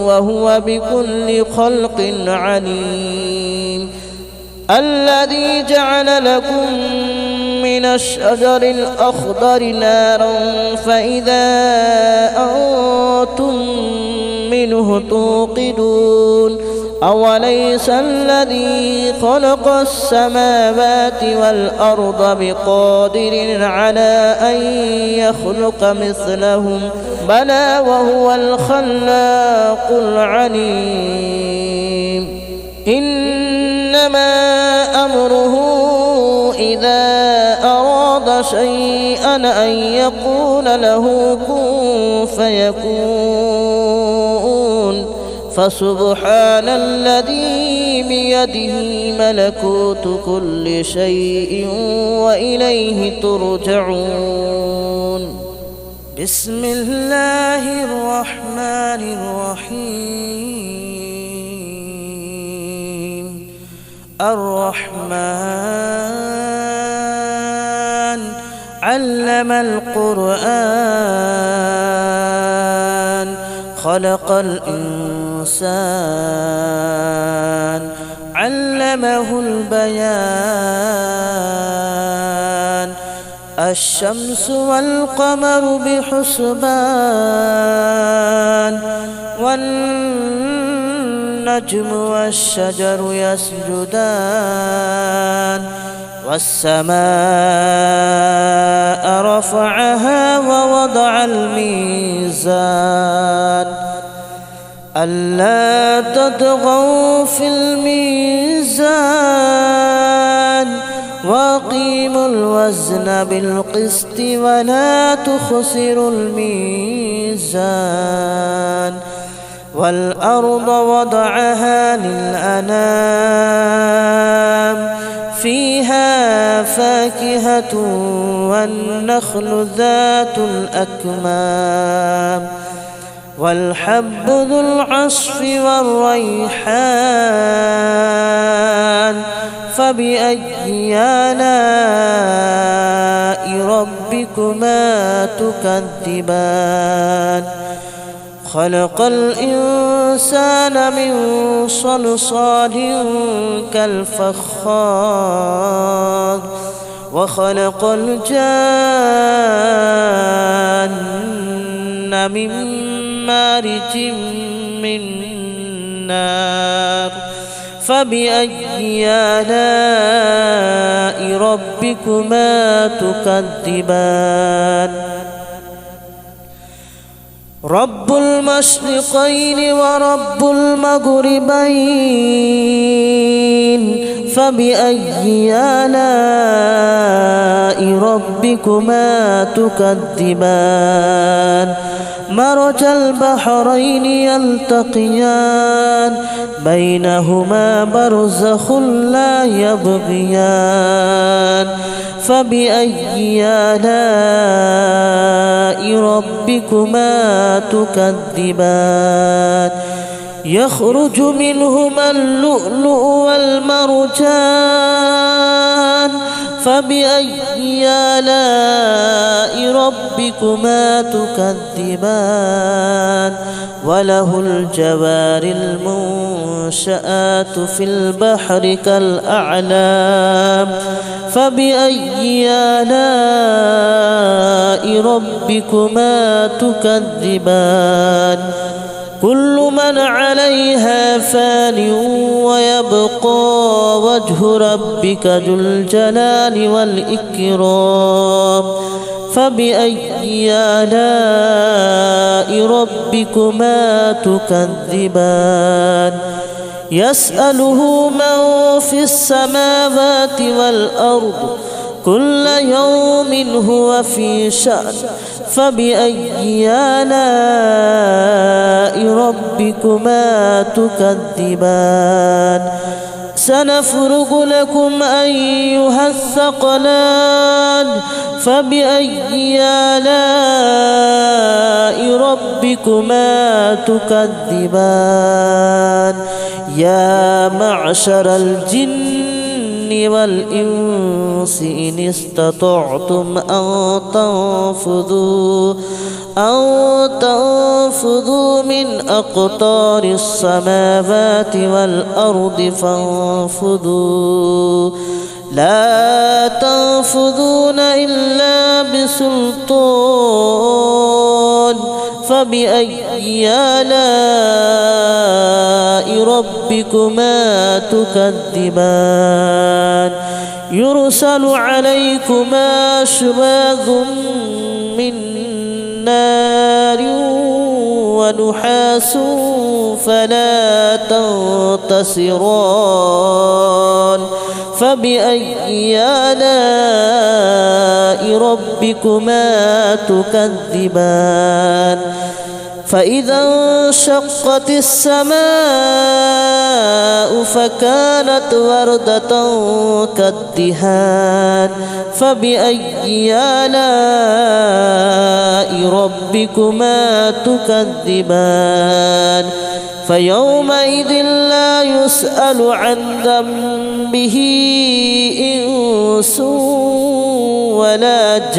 وهو بكل خلق عليم الذي جعل لكم من الشجر الأخضر نارا فإذا أنتم منه توقدون أوليس الذي خلق السماوات والأرض بقادر على أن يخلق مثلهم بلى وهو الخلاق العليم إنما أمره إذا أراد شيئا أن يقول له كن فيكون فسبحان الذي بيده ملكوت كل شيء وإليه ترجعون بسم الله الرحمن الرحيم الرحمن علم القرآن خلق الإنسان علمه البيان الشمس والقمر بحسبان والنجم والشجر يسجدان والسماء رفعها ووضع الميزان ألا تطغوا في الميزان وأقيموا الوزن بالقسط ولا تخسروا الميزان والأرض وضعها للأنام فيها فاكهة والنخل ذات الأكمام والحب ذو العصف والريحان فبأي آلاء ربكما تكذبان خلق الإنسان الإنسان من صلصال كالفخار وخلق الجان من مارج من نار فبأي آلاء ربكما تكذبان رب المشرقين ورب المغربين فبأي آلاء ربكما تكذبان مرج البحرين يلتقيان بينهما برزخ لا يبغيان فبأي آلاء ربكما تكذبان يخرج منهما اللؤلؤ والمرجان فبأي آلاء ربكما تكذبان وله الجوار المنشآت في البحر كالأعلام فبأي آلاء ربكما تكذبان كل من عليها فان ويبقى وجه ربك ذو الجلال والإكرام فبأي آلاء ربكما تكذبان يسأله من في السماوات والأرض كل يوم هو في شأن فبأي آلاء ربكما تكذبان سنفرغ لكم أيها الثقلان فبأي آلاء ربكما تكذبان يا معشر الجن والإنس إن استطعتم أن تنفذوا من أقطار السماوات والأرض فانفذوا لا تنفذون إلا بسلطان فبأي آلاء ربكما تكذبان يرسل عليكما شواظ من نار ونحاس فلا تنتصران فبأي آلاء ربكما تكذبان فإذا انشقت السماء فكانت وردة كالدهان فبأي آلاء ربكما تكذبان فيومئذ لا يسأل عن ذنبه إنس ولا جان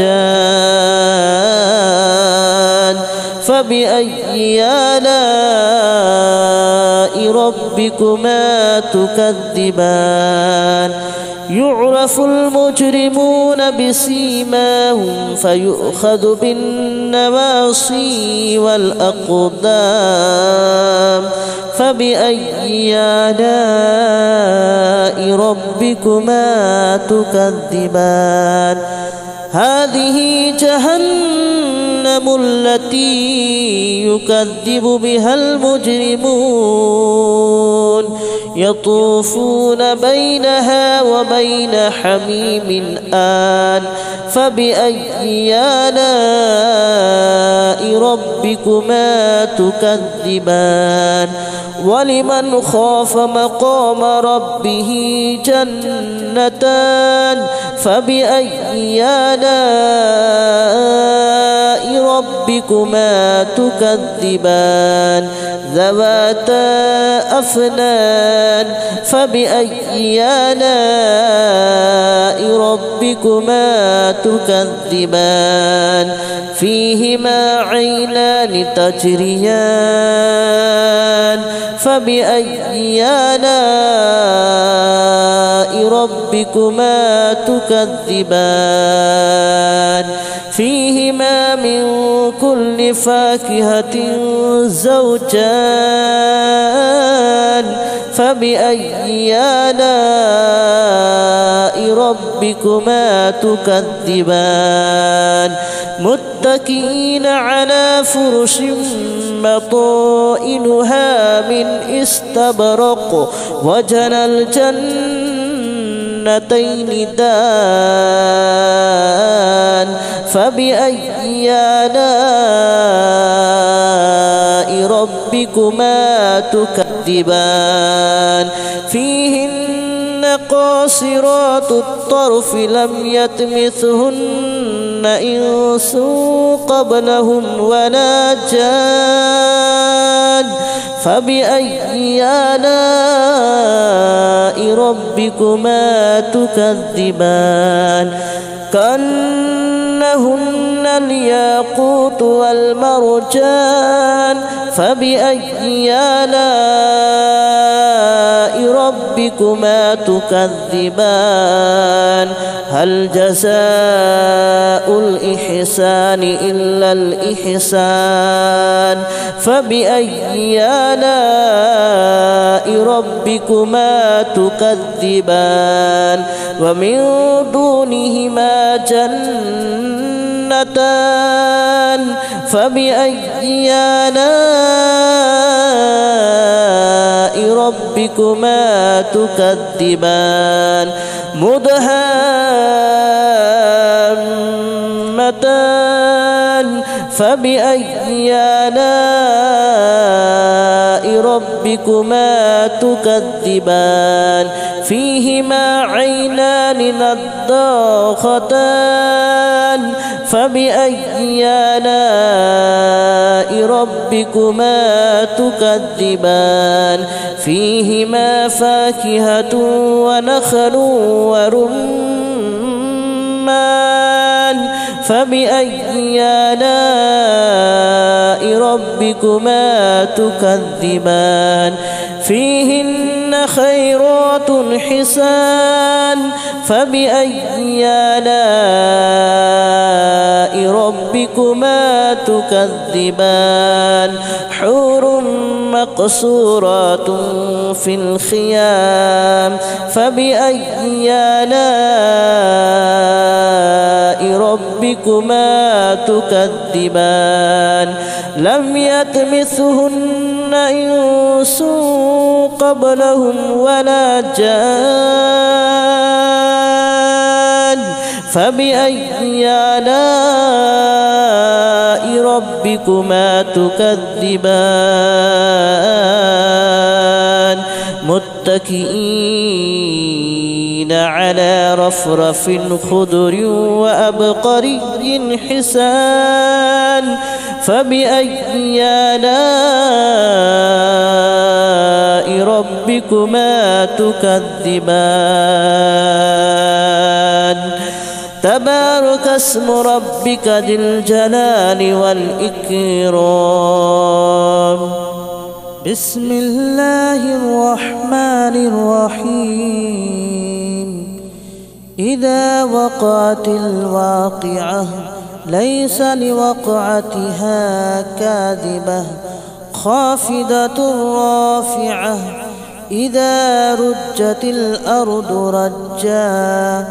فبأي آلاء ربكما تكذبان يعرف المجرمون بسيماهم فيؤخذ بالنواصي والأقدام فبأي آلاء ربكما تكذبان هذه جهنم التي يكذب بها المجرمون يطوفون بينها وبين حميم آن فبأي آلاء ربكما تكذبان ولمن خاف مقام ربه جنتان فبأي آلاء ربكما تكذبان ذواتا أفنان فبأي آلاء ربكما تكذبان فيهما عينان تجريان فبأي آلاء ربكما تكذبان فيهما من كل فاكهة زوجان فبأي آلاء ربكما تكذبان متكئين على فرش بطائنها من استبرق وجنى الجنتين دان فبأي آلاء ربكما تكذبان فيهن قاصرات الطرف لم يطمثهن إنس قبلهم ولا جان فبأي آلاء ربكما تكذبان كأنهن الياقوت والمرجان فبأي آلاء ربكما تكذبان هل جزاء الإحسان إلا الإحسان فبأي آلاء ربكما تكذبان ومن دونهما جنتان فبأي آلاء ربكما تكذبان مدهامتان فبأي آلاء ربكما تكذبان فيهما عينان نضاختان فبأي آلاء ربكما تكذبان فيهما فاكهة ونخل ورمان فبأي آلاء ربكما تكذبان فيهن خيرات حسان فبأي آلاء ربكما تكذبان حور مقصورات في الخيام فبأي آلاء ربكما تكذبان لم يطمثهن إنس قبلهم ولا جان فبأي آلاء ربكما تكذبان متكئين على رفرف خضر وأبقري حسان فبأي آلاء ربكما تكذبان تبارك اسم ربك ذي الجلال والإكرام بسم الله الرحمن الرحيم إذا وقعت الواقعة ليس لوقعتها كاذبة خافضة رافعة إذا رجت الأرض رجا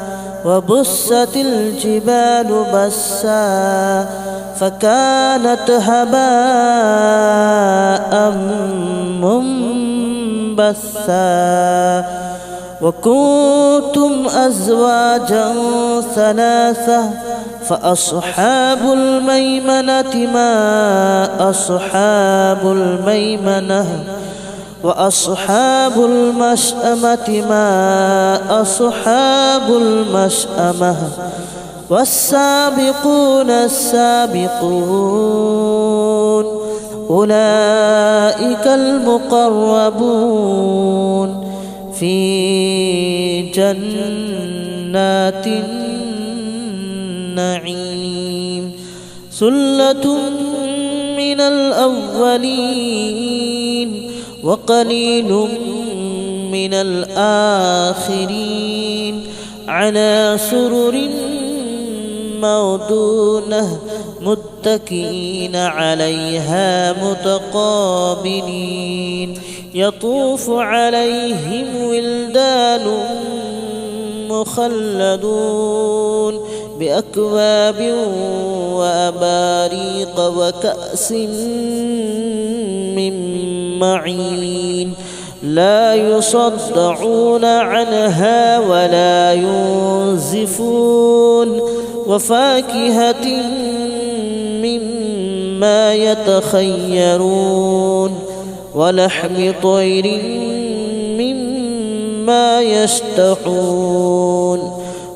وبست الجبال بسا فكانت هباء منبثا وكنتم أزواجا ثلاثة فأصحاب الميمنة ما أصحاب الميمنة وأصحاب المشأمة ما أصحاب المشأمة والسابقون السابقون أولئك المقربون في جنات النعيم ثلة من الأولين وقليل من الآخرين على سرر موضونة متكئين عليها متقابلين يطوف عليهم ولدان مخلدون بأكواب وأباريق وكأس من معين لا يصدعون عنها ولا ينزفون وفاكهة مما يتخيرون ولحم طير مما يشتهون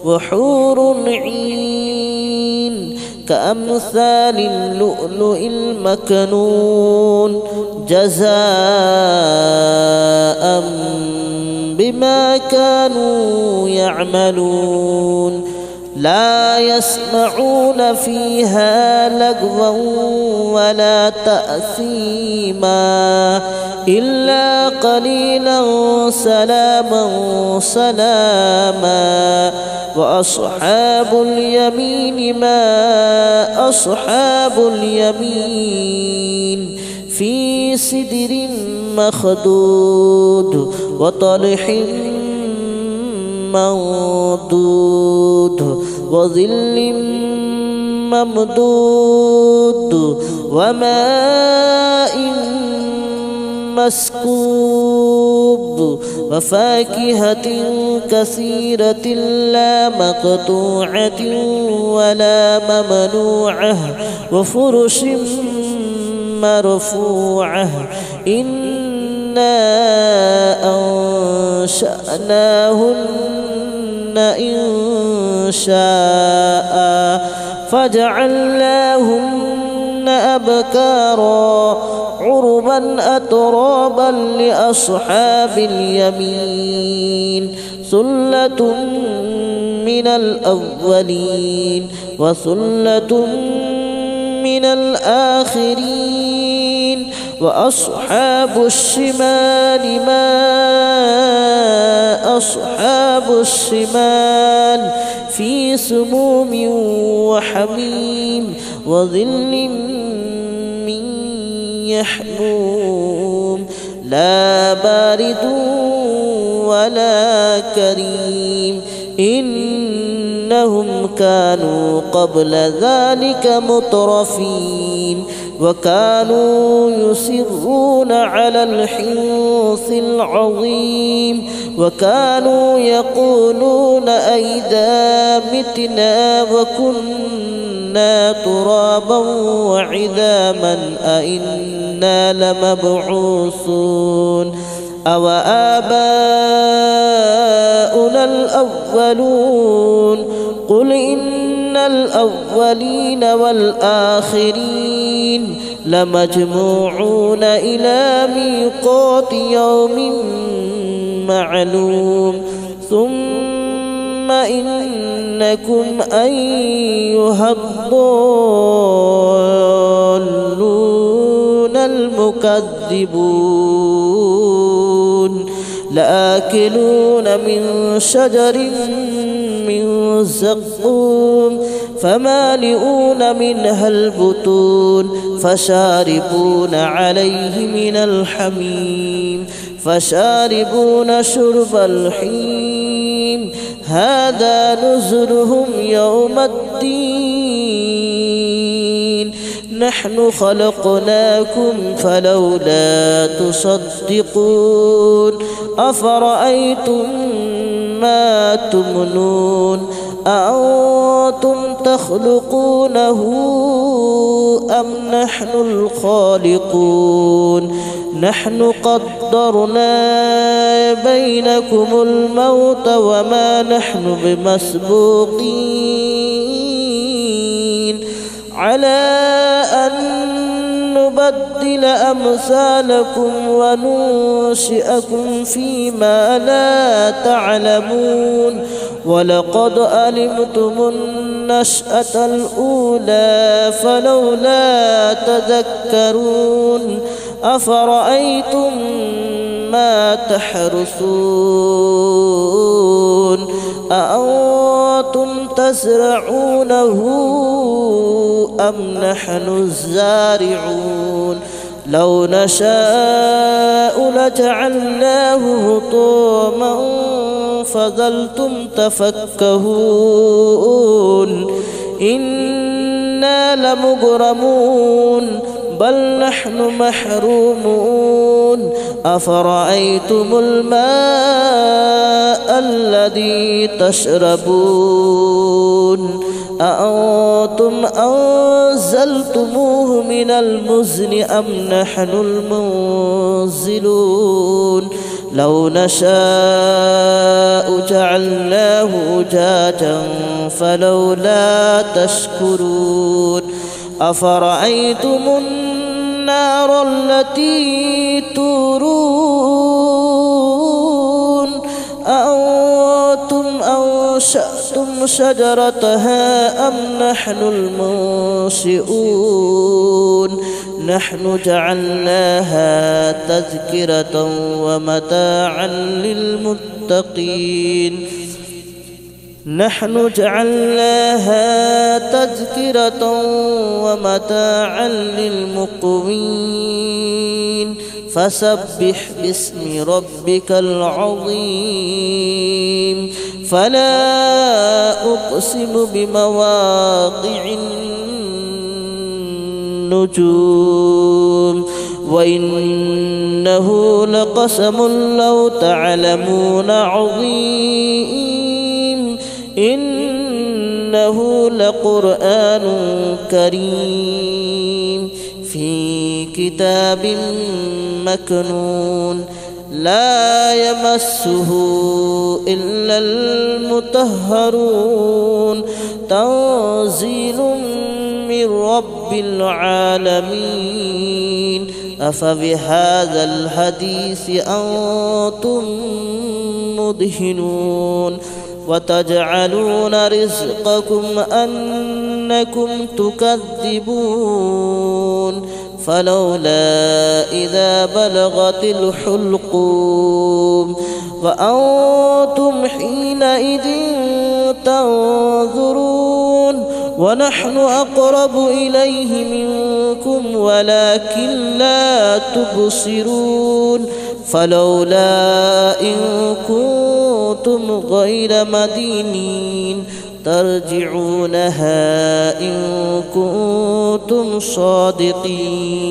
وحور عين كأمثال اللؤلؤ المكنون جزاء بما كانوا يعملون لا يسمعون فيها لغوا ولا تأثيما إلا قليلا سلاما سلاما وأصحاب اليمين ما أصحاب اليمين في سدر مخضود وطلح منضود وظل ممدود وماء مسكوب وفاكهة كثيرة لا مقطوعة ولا ممنوعة وفرش مرفوعة إنا أنشأناهن إن شاء فجعلناهن أبكارا عربا أترابا لأصحاب اليمين ثلة من الأولين وثلة من الآخرين وأصحاب الشمال ما أصحاب الشمال في سموم وحميم وظل من يحموم لا بارد ولا كريم إنهم كانوا قبل ذلك مترفين وكانوا يصرون على الحنث العظيم وكانوا يقولون أئذا متنا وكنا ترابا وعظاما أئنا لمبعوثون أو آباؤنا الأولون قل إن الأولين والآخرين لمجموعون إلى ميقات يوم معلوم ثم إنكم أيها الضالون المكذبون لآكلون من شجر من زقوم فمالئون منها البطون فشاربون عليه من الحميم فشاربون شرب الحميم هذا نزلهم يوم الدين نحن خلقناكم فلولا تصدقون أفرأيتم ما تمنون أأنتم تخلقونه أم نحن الخالقون نحن قدرنا بينكم الموت وما نحن بمسبوقين على أن نبدل أمثالكم وننشئكم فيما لا تعلمون ولقد علمتم النشأة الأولى فلولا تذكرون أفرأيتم ما تحرثون أأنتم تزرعونه أم نحن الزارعون لو نشاء لجعلناه حطاما فظلتم تفكهون إنا لمغرمون بل نحن محرومون أفرأيتم الماء الذي تشربون أأنتم أنزلتموه من المزن أم نحن المنزلون لو نشاء جعلناه أجاجا فلولا تشكرون أفرأيتم النار التي تورون أأنتم أنشأتم شجرتها أم نحن المنشئون نحن جعلناها تذكرة ومتاعا للمتقين نحن جعلناها تذكرة ومتاعا للمقوين فسبح باسم ربك العظيم فلا أقسم بمواقع النجوم وإنه لقسم لو تعلمون عظيم إنه لقرآن كريم في كتاب مكنون لا يمسه إلا المطهرون تنزيل من رب العالمين أفبهذا الحديث أنتم مدهنون وتجعلون رزقكم أنكم تكذبون فلولا إذا بلغت الحلقوم وأنتم حينئذ تنظرون ونحن أقرب إليه منكم ولكن لا تبصرون فلولا إن كنتم غير مدينين ترجعونها إن كنتم صادقين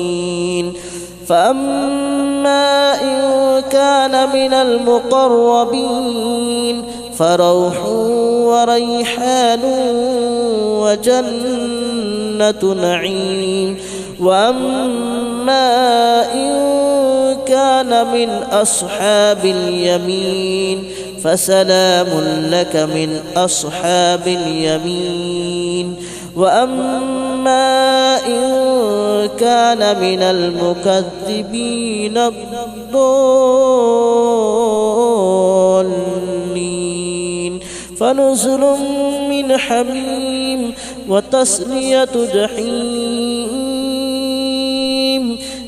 فأما إن كان من المقربين فروح وريحان وجنة نعيم وأما إن كان من أصحاب اليمين فسلام لك من أصحاب اليمين وأما إن كان من المكذبين الضالين فنزل من حميم وتصلية جحيم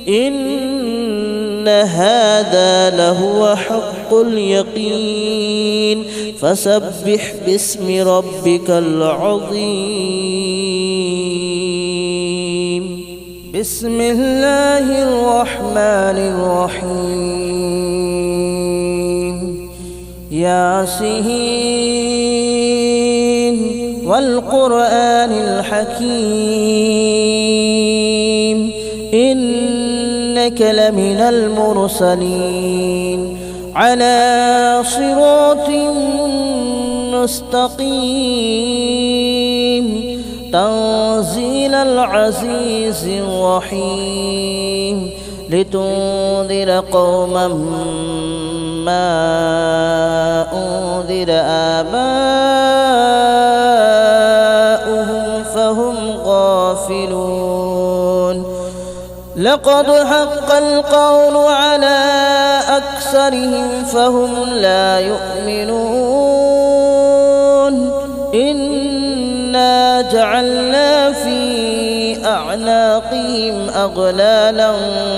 إن هذا لهو حق اليقين فسبح باسم ربك العظيم بسم الله الرحمن الرحيم ياسين والقرآن الحكيم إنك لمن المرسلين على صراط مستقيم تنزيل العزيز الرحيم لتنذر قوما ما أنذر آباؤهم فهم غافلون لقد حق القول على أكثرهم فهم لا يؤمنون إنا جعلنا في أعينهم أعناقهم أغلالا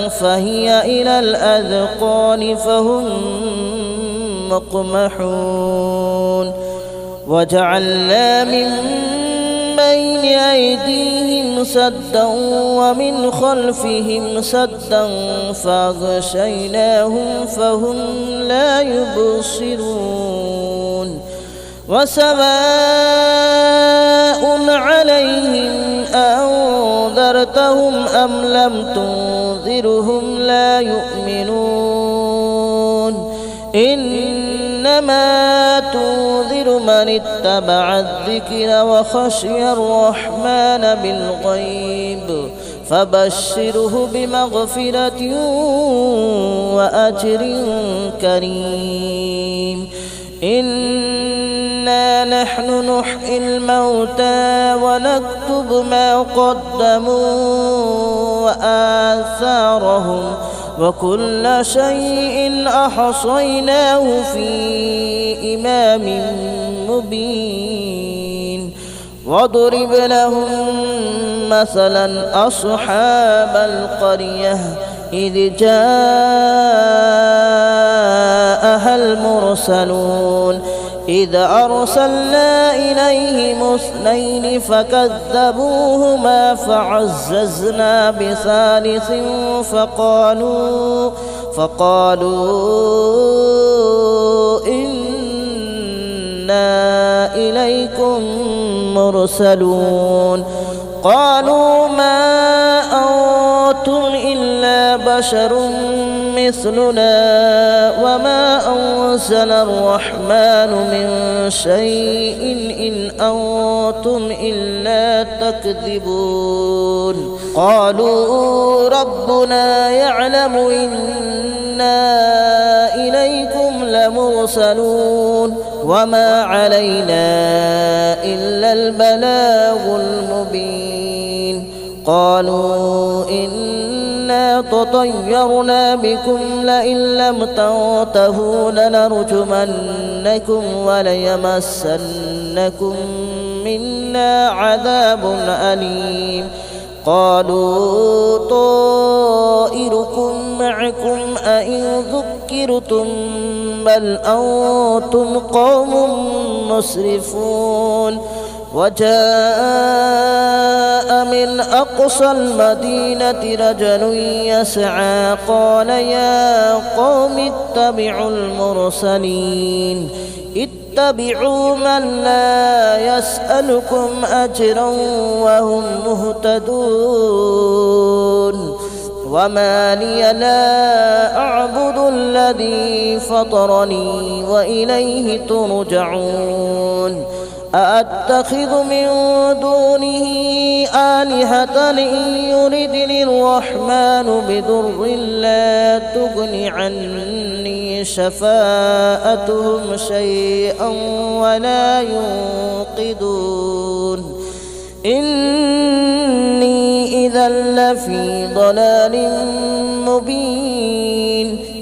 فهي إلى الأذقان فهم مقمحون وجعلنا من بين أيديهم سدا ومن خلفهم سدا فأغشيناهم فهم لا يبصرون وسواء عليهم أنذرتهم أم لم تنذرهم لا يؤمنون إنما تنذر من اتبع الذكر وخشي الرحمن بالغيب فبشره بمغفرة وأجر كريم إنا نحن نحيي الموتى ونكتب ما قدموا وآثارهم وكل شيء أحصيناه في إمام مبين واضرب لهم مثلا أصحاب القرية إذ جاءها المرسلون إذ أرسلنا إليهم اثنين فكذبوهما فعززنا بثالث فقالوا إنا إليكم مرسلون قالوا ما أنتم إلا بشر مثلنا وما أنزل الرحمن من شيء إن أنتم إلا تكذبون قالوا ربنا يعلم إنا إليكم لمرسلون وما علينا إلا البلاغ المبين قالوا إنا تطيرنا بكم لئن لم تنتهوا لنرجمنكم وليمسنكم منا عذاب أليم قالوا طائركم معكم أئن ذكرتم بل أنتم قوم مسرفون وجاء من أقصى المدينة رجل يسعى قال يا قوم اتبعوا المرسلين اتبعوا من لا يسألكم أجرا وهم مهتدون وما لي لا أعبد الذي فطرني وإليه ترجعون أأتخذ من دونه آلهة إن يردني الرحمن بضر لا تغن عني شفاءتهم شيئا ولا ينقذون إني إذا لفي ضلال مبين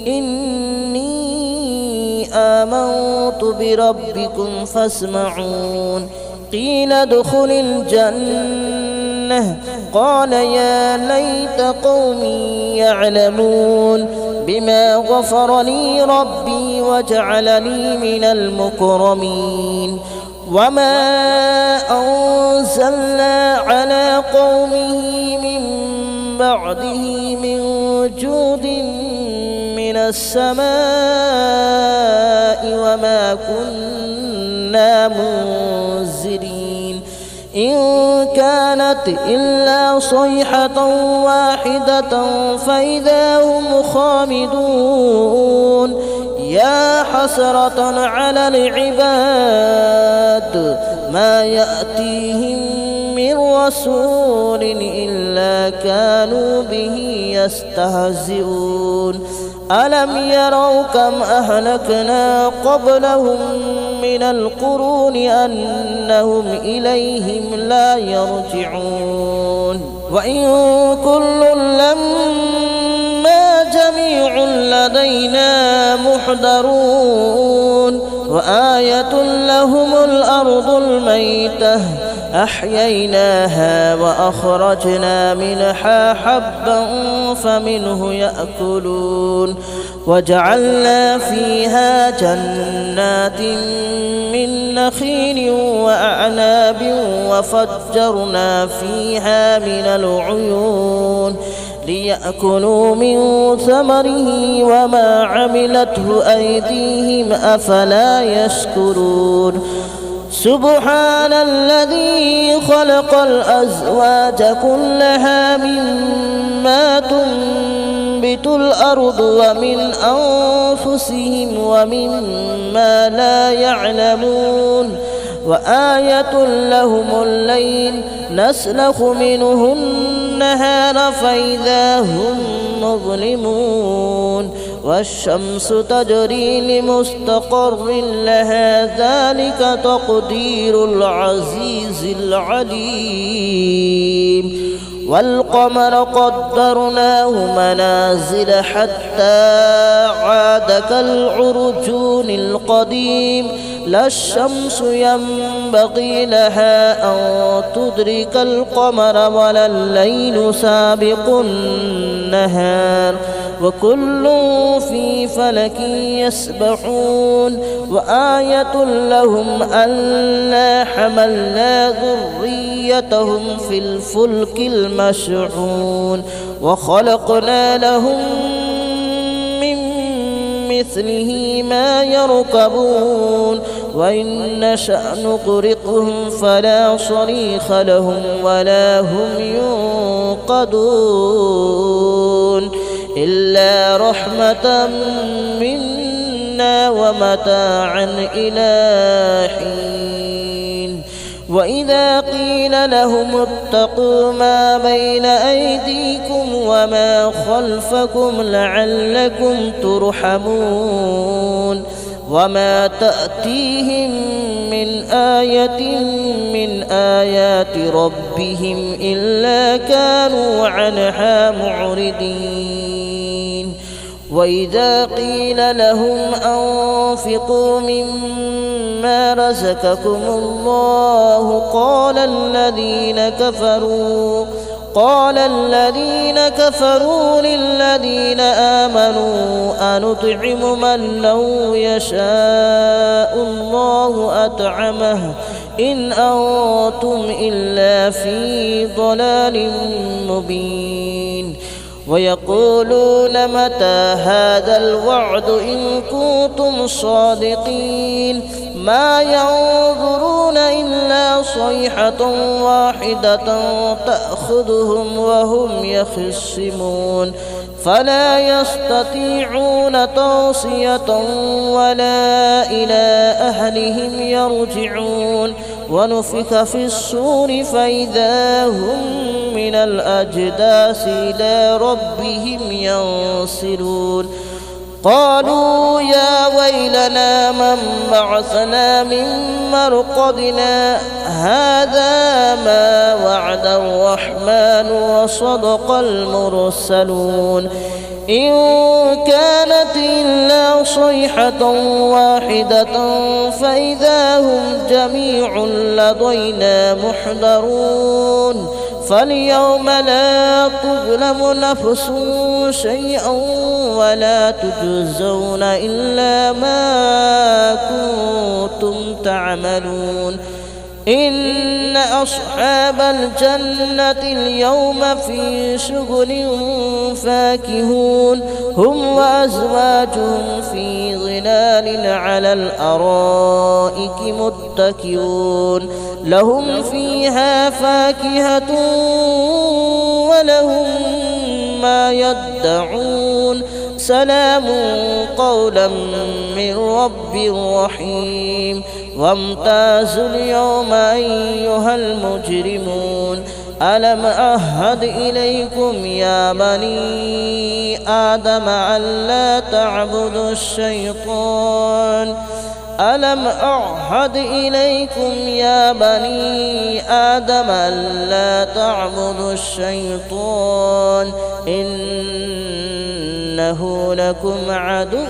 آمنت بربكم فاسمعون قيل ادخل الجنة قال يا ليت قومي يعلمون بما غفر لي ربي وجعلني من المكرمين وما أنزلنا على قومه من بعده من جود من السماء وما كنا منزلين إن كانت إلا صيحة واحدة فإذا هم خامدون يا حسرة على العباد ما يأتيهم من رسول إلا كانوا به يستهزئون ألم يروا كم أهلكنا قبلهم من القرون أنهم إليهم لا يرجعون وإن كل لما جميع لدينا محضرون وآية لهم الأرض الميتة أحييناها وأخرجنا منها حبا فمنه يأكلون وجعلنا فيها جنات من نخيل وأعناب وفجرنا فيها من العيون ليأكلوا من ثمره وما عملته أيديهم أفلا يشكرون سبحان الذي خلق الأزواج كلها مما تنبت الأرض ومن أنفسهم ومما لا يعلمون وآية لهم الليل نسلخ منه النهار فإذا هم مظلمون والشمس تجري لمستقر لها ذلك تقدير العزيز العليم والقمر قدرناه منازل حتى عاد كالعرجون القديم لا الشمس ينبغي لها أن تدرك القمر ولا الليل سابق النهار وكل في فلك يسبحون وآية لهم ألا حملنا ذريتهم في الفلك المشحون وخلقنا لهم من مثله ما يركبون وإن نشأ نغرقهم فلا صريخ لهم ولا هم ينقذون إلا رحمة منا ومتاعا إلى حين وإذا قيل لهم اتقوا ما بين أيديكم وما خلفكم لعلكم ترحمون وما تأتيهم من آية من آيات ربهم إلا كانوا عنها معرضين وإذا قيل لهم أنفقوا مما رزقكم الله قال الذين كفروا للذين آمنوا أنطعم من لو يشاء الله أطعمه إن أنتم إلا في ضلال مبين ويقولون متى هذا الوعد إن كنتم صادقين ما ينظرون إلا صيحة واحدة تأخذهم وهم يخصمون فلا يستطيعون توصية ولا إلى أهلهم يرجعون ونفخ في الصور فإذا هم من الأجداث إلى ربهم ينسلون قالوا يا ويلنا من بعثنا من مرقدنا هذا ما وعد الرحمن وصدق المرسلون إن كانت إلا صيحة واحدة فإذا هم جميع لدينا محضرون فاليوم لا تظلم نفس شيئا ولا تجزون إلا ما كنتم تعملون إن أصحاب الجنة اليوم في شغل فاكهون هم وأزواجهم في ظلال على الأرائك متكئون لهم فيها فاكهة ولهم ما يدعون سلام قولا من رب رحيم وامتازوا اليوم أيها المجرمون ألم أعهد إليكم يا بني آدم ألا تعبدوا الشيطان ألم أعهد إليكم يا بني آدم ألا تعبدوا الشيطان إنه لكم عدو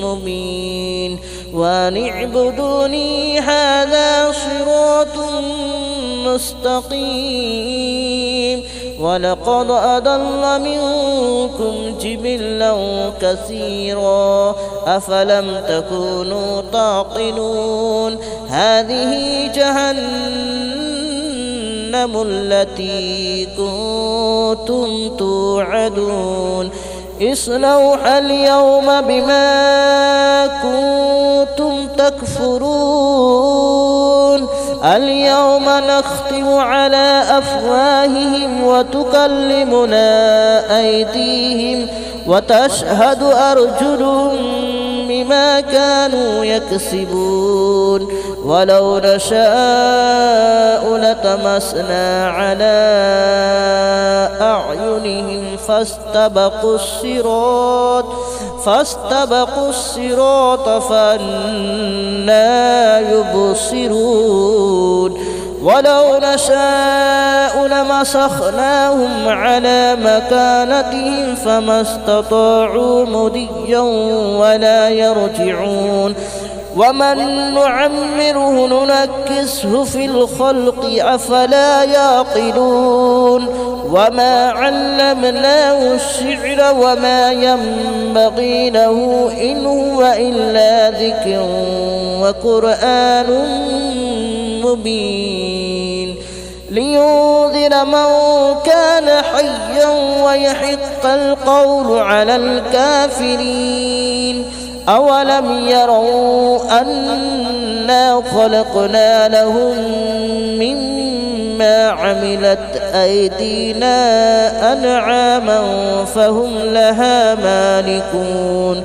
مبين وأن اعبدوني هذا صراط مستقيم ولقد أضل منكم جبلا كثيرا أفلم تكونوا تعقلون هذه جهنم التي كنتم توعدون اصلوها اليوم بما كنتم تكفرون اليوم نختم على أفواههم وتكلمنا أيديهم وتشهد أرجلهم بما كانوا يكسبون ولو نشاء لطمسنا على أعينهم فاستبقوا الصراط فأنى يبصرون ولو نشاء لمسخناهم على مكانتهم فما استطاعوا مضيا ولا يرجعون ومن نعمره ننكسه في الخلق أفلا يعقلون وما علمناه الشعر وما ينبغي له إن هو إلا ذكر وقرآن مبين لينذر من كان حيا ويحق القول على الكافرين أولم يروا أنا خلقنا لهم مما عملت أيدينا أنعاما فهم لها مالكون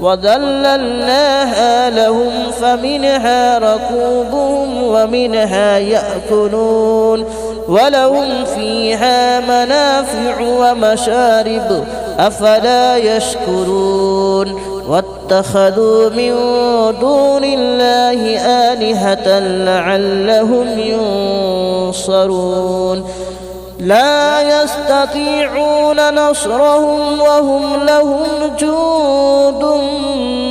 وذللناها لهم فمنها ركوبهم ومنها يأكلون ولهم فيها منافع ومشارب أفلا يشكرون واتخذوا من دون الله آلهة لعلهم ينصرون لا يستطيعون نصرهم وهم لهم جند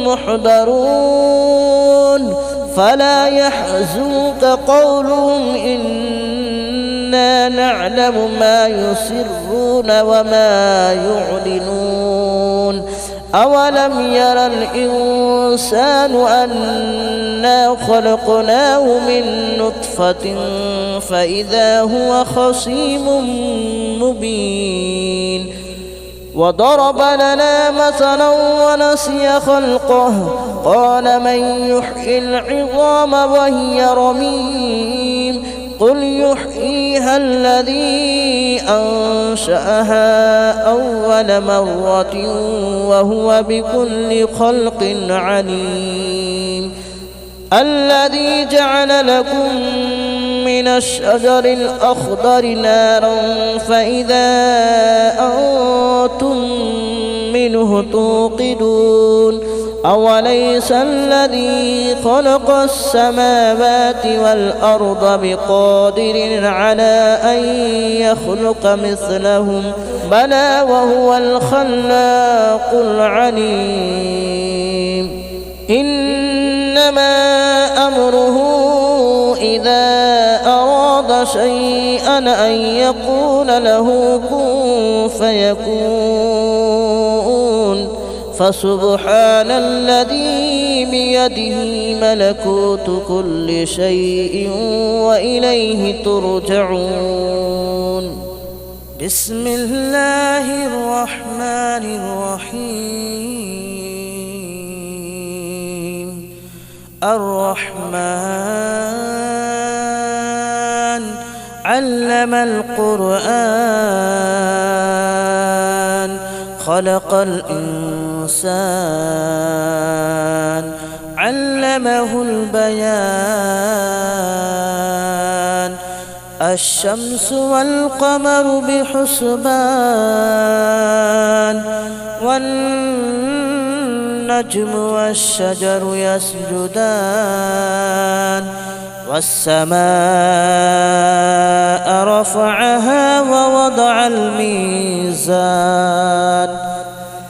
محضرون فلا يحزنك قولهم إنا نعلم ما يسرون وما يعلنون أولم يرى الإنسان أنا خلقناه من نطفة فإذا هو خصيم مبين وضرب لنا مثلا ونسي خلقه قال من يحيي العظام وهي رميم قل يحييها الذي أنشأها أول مرة وهو بكل خلق عليم الذي جعل لكم من الشجر الأخضر نارا فإذا أنتم منه توقدون أوليس الذي خلق السماوات والأرض بقادر على أن يخلق مثلهم بلى وهو الخلاق العليم إنما أمره إذا أراد شيئا أن يقول له كن فيكون فسبحان الذي بيده ملكوت كل شيء وإليه ترجعون بسم الله الرحمن الرحيم الرحمن علم القرآن خلق الإنسان علمه البيان الشمس والقمر بحسبان والنجم والشجر يسجدان والسماء رفعها ووضع الميزان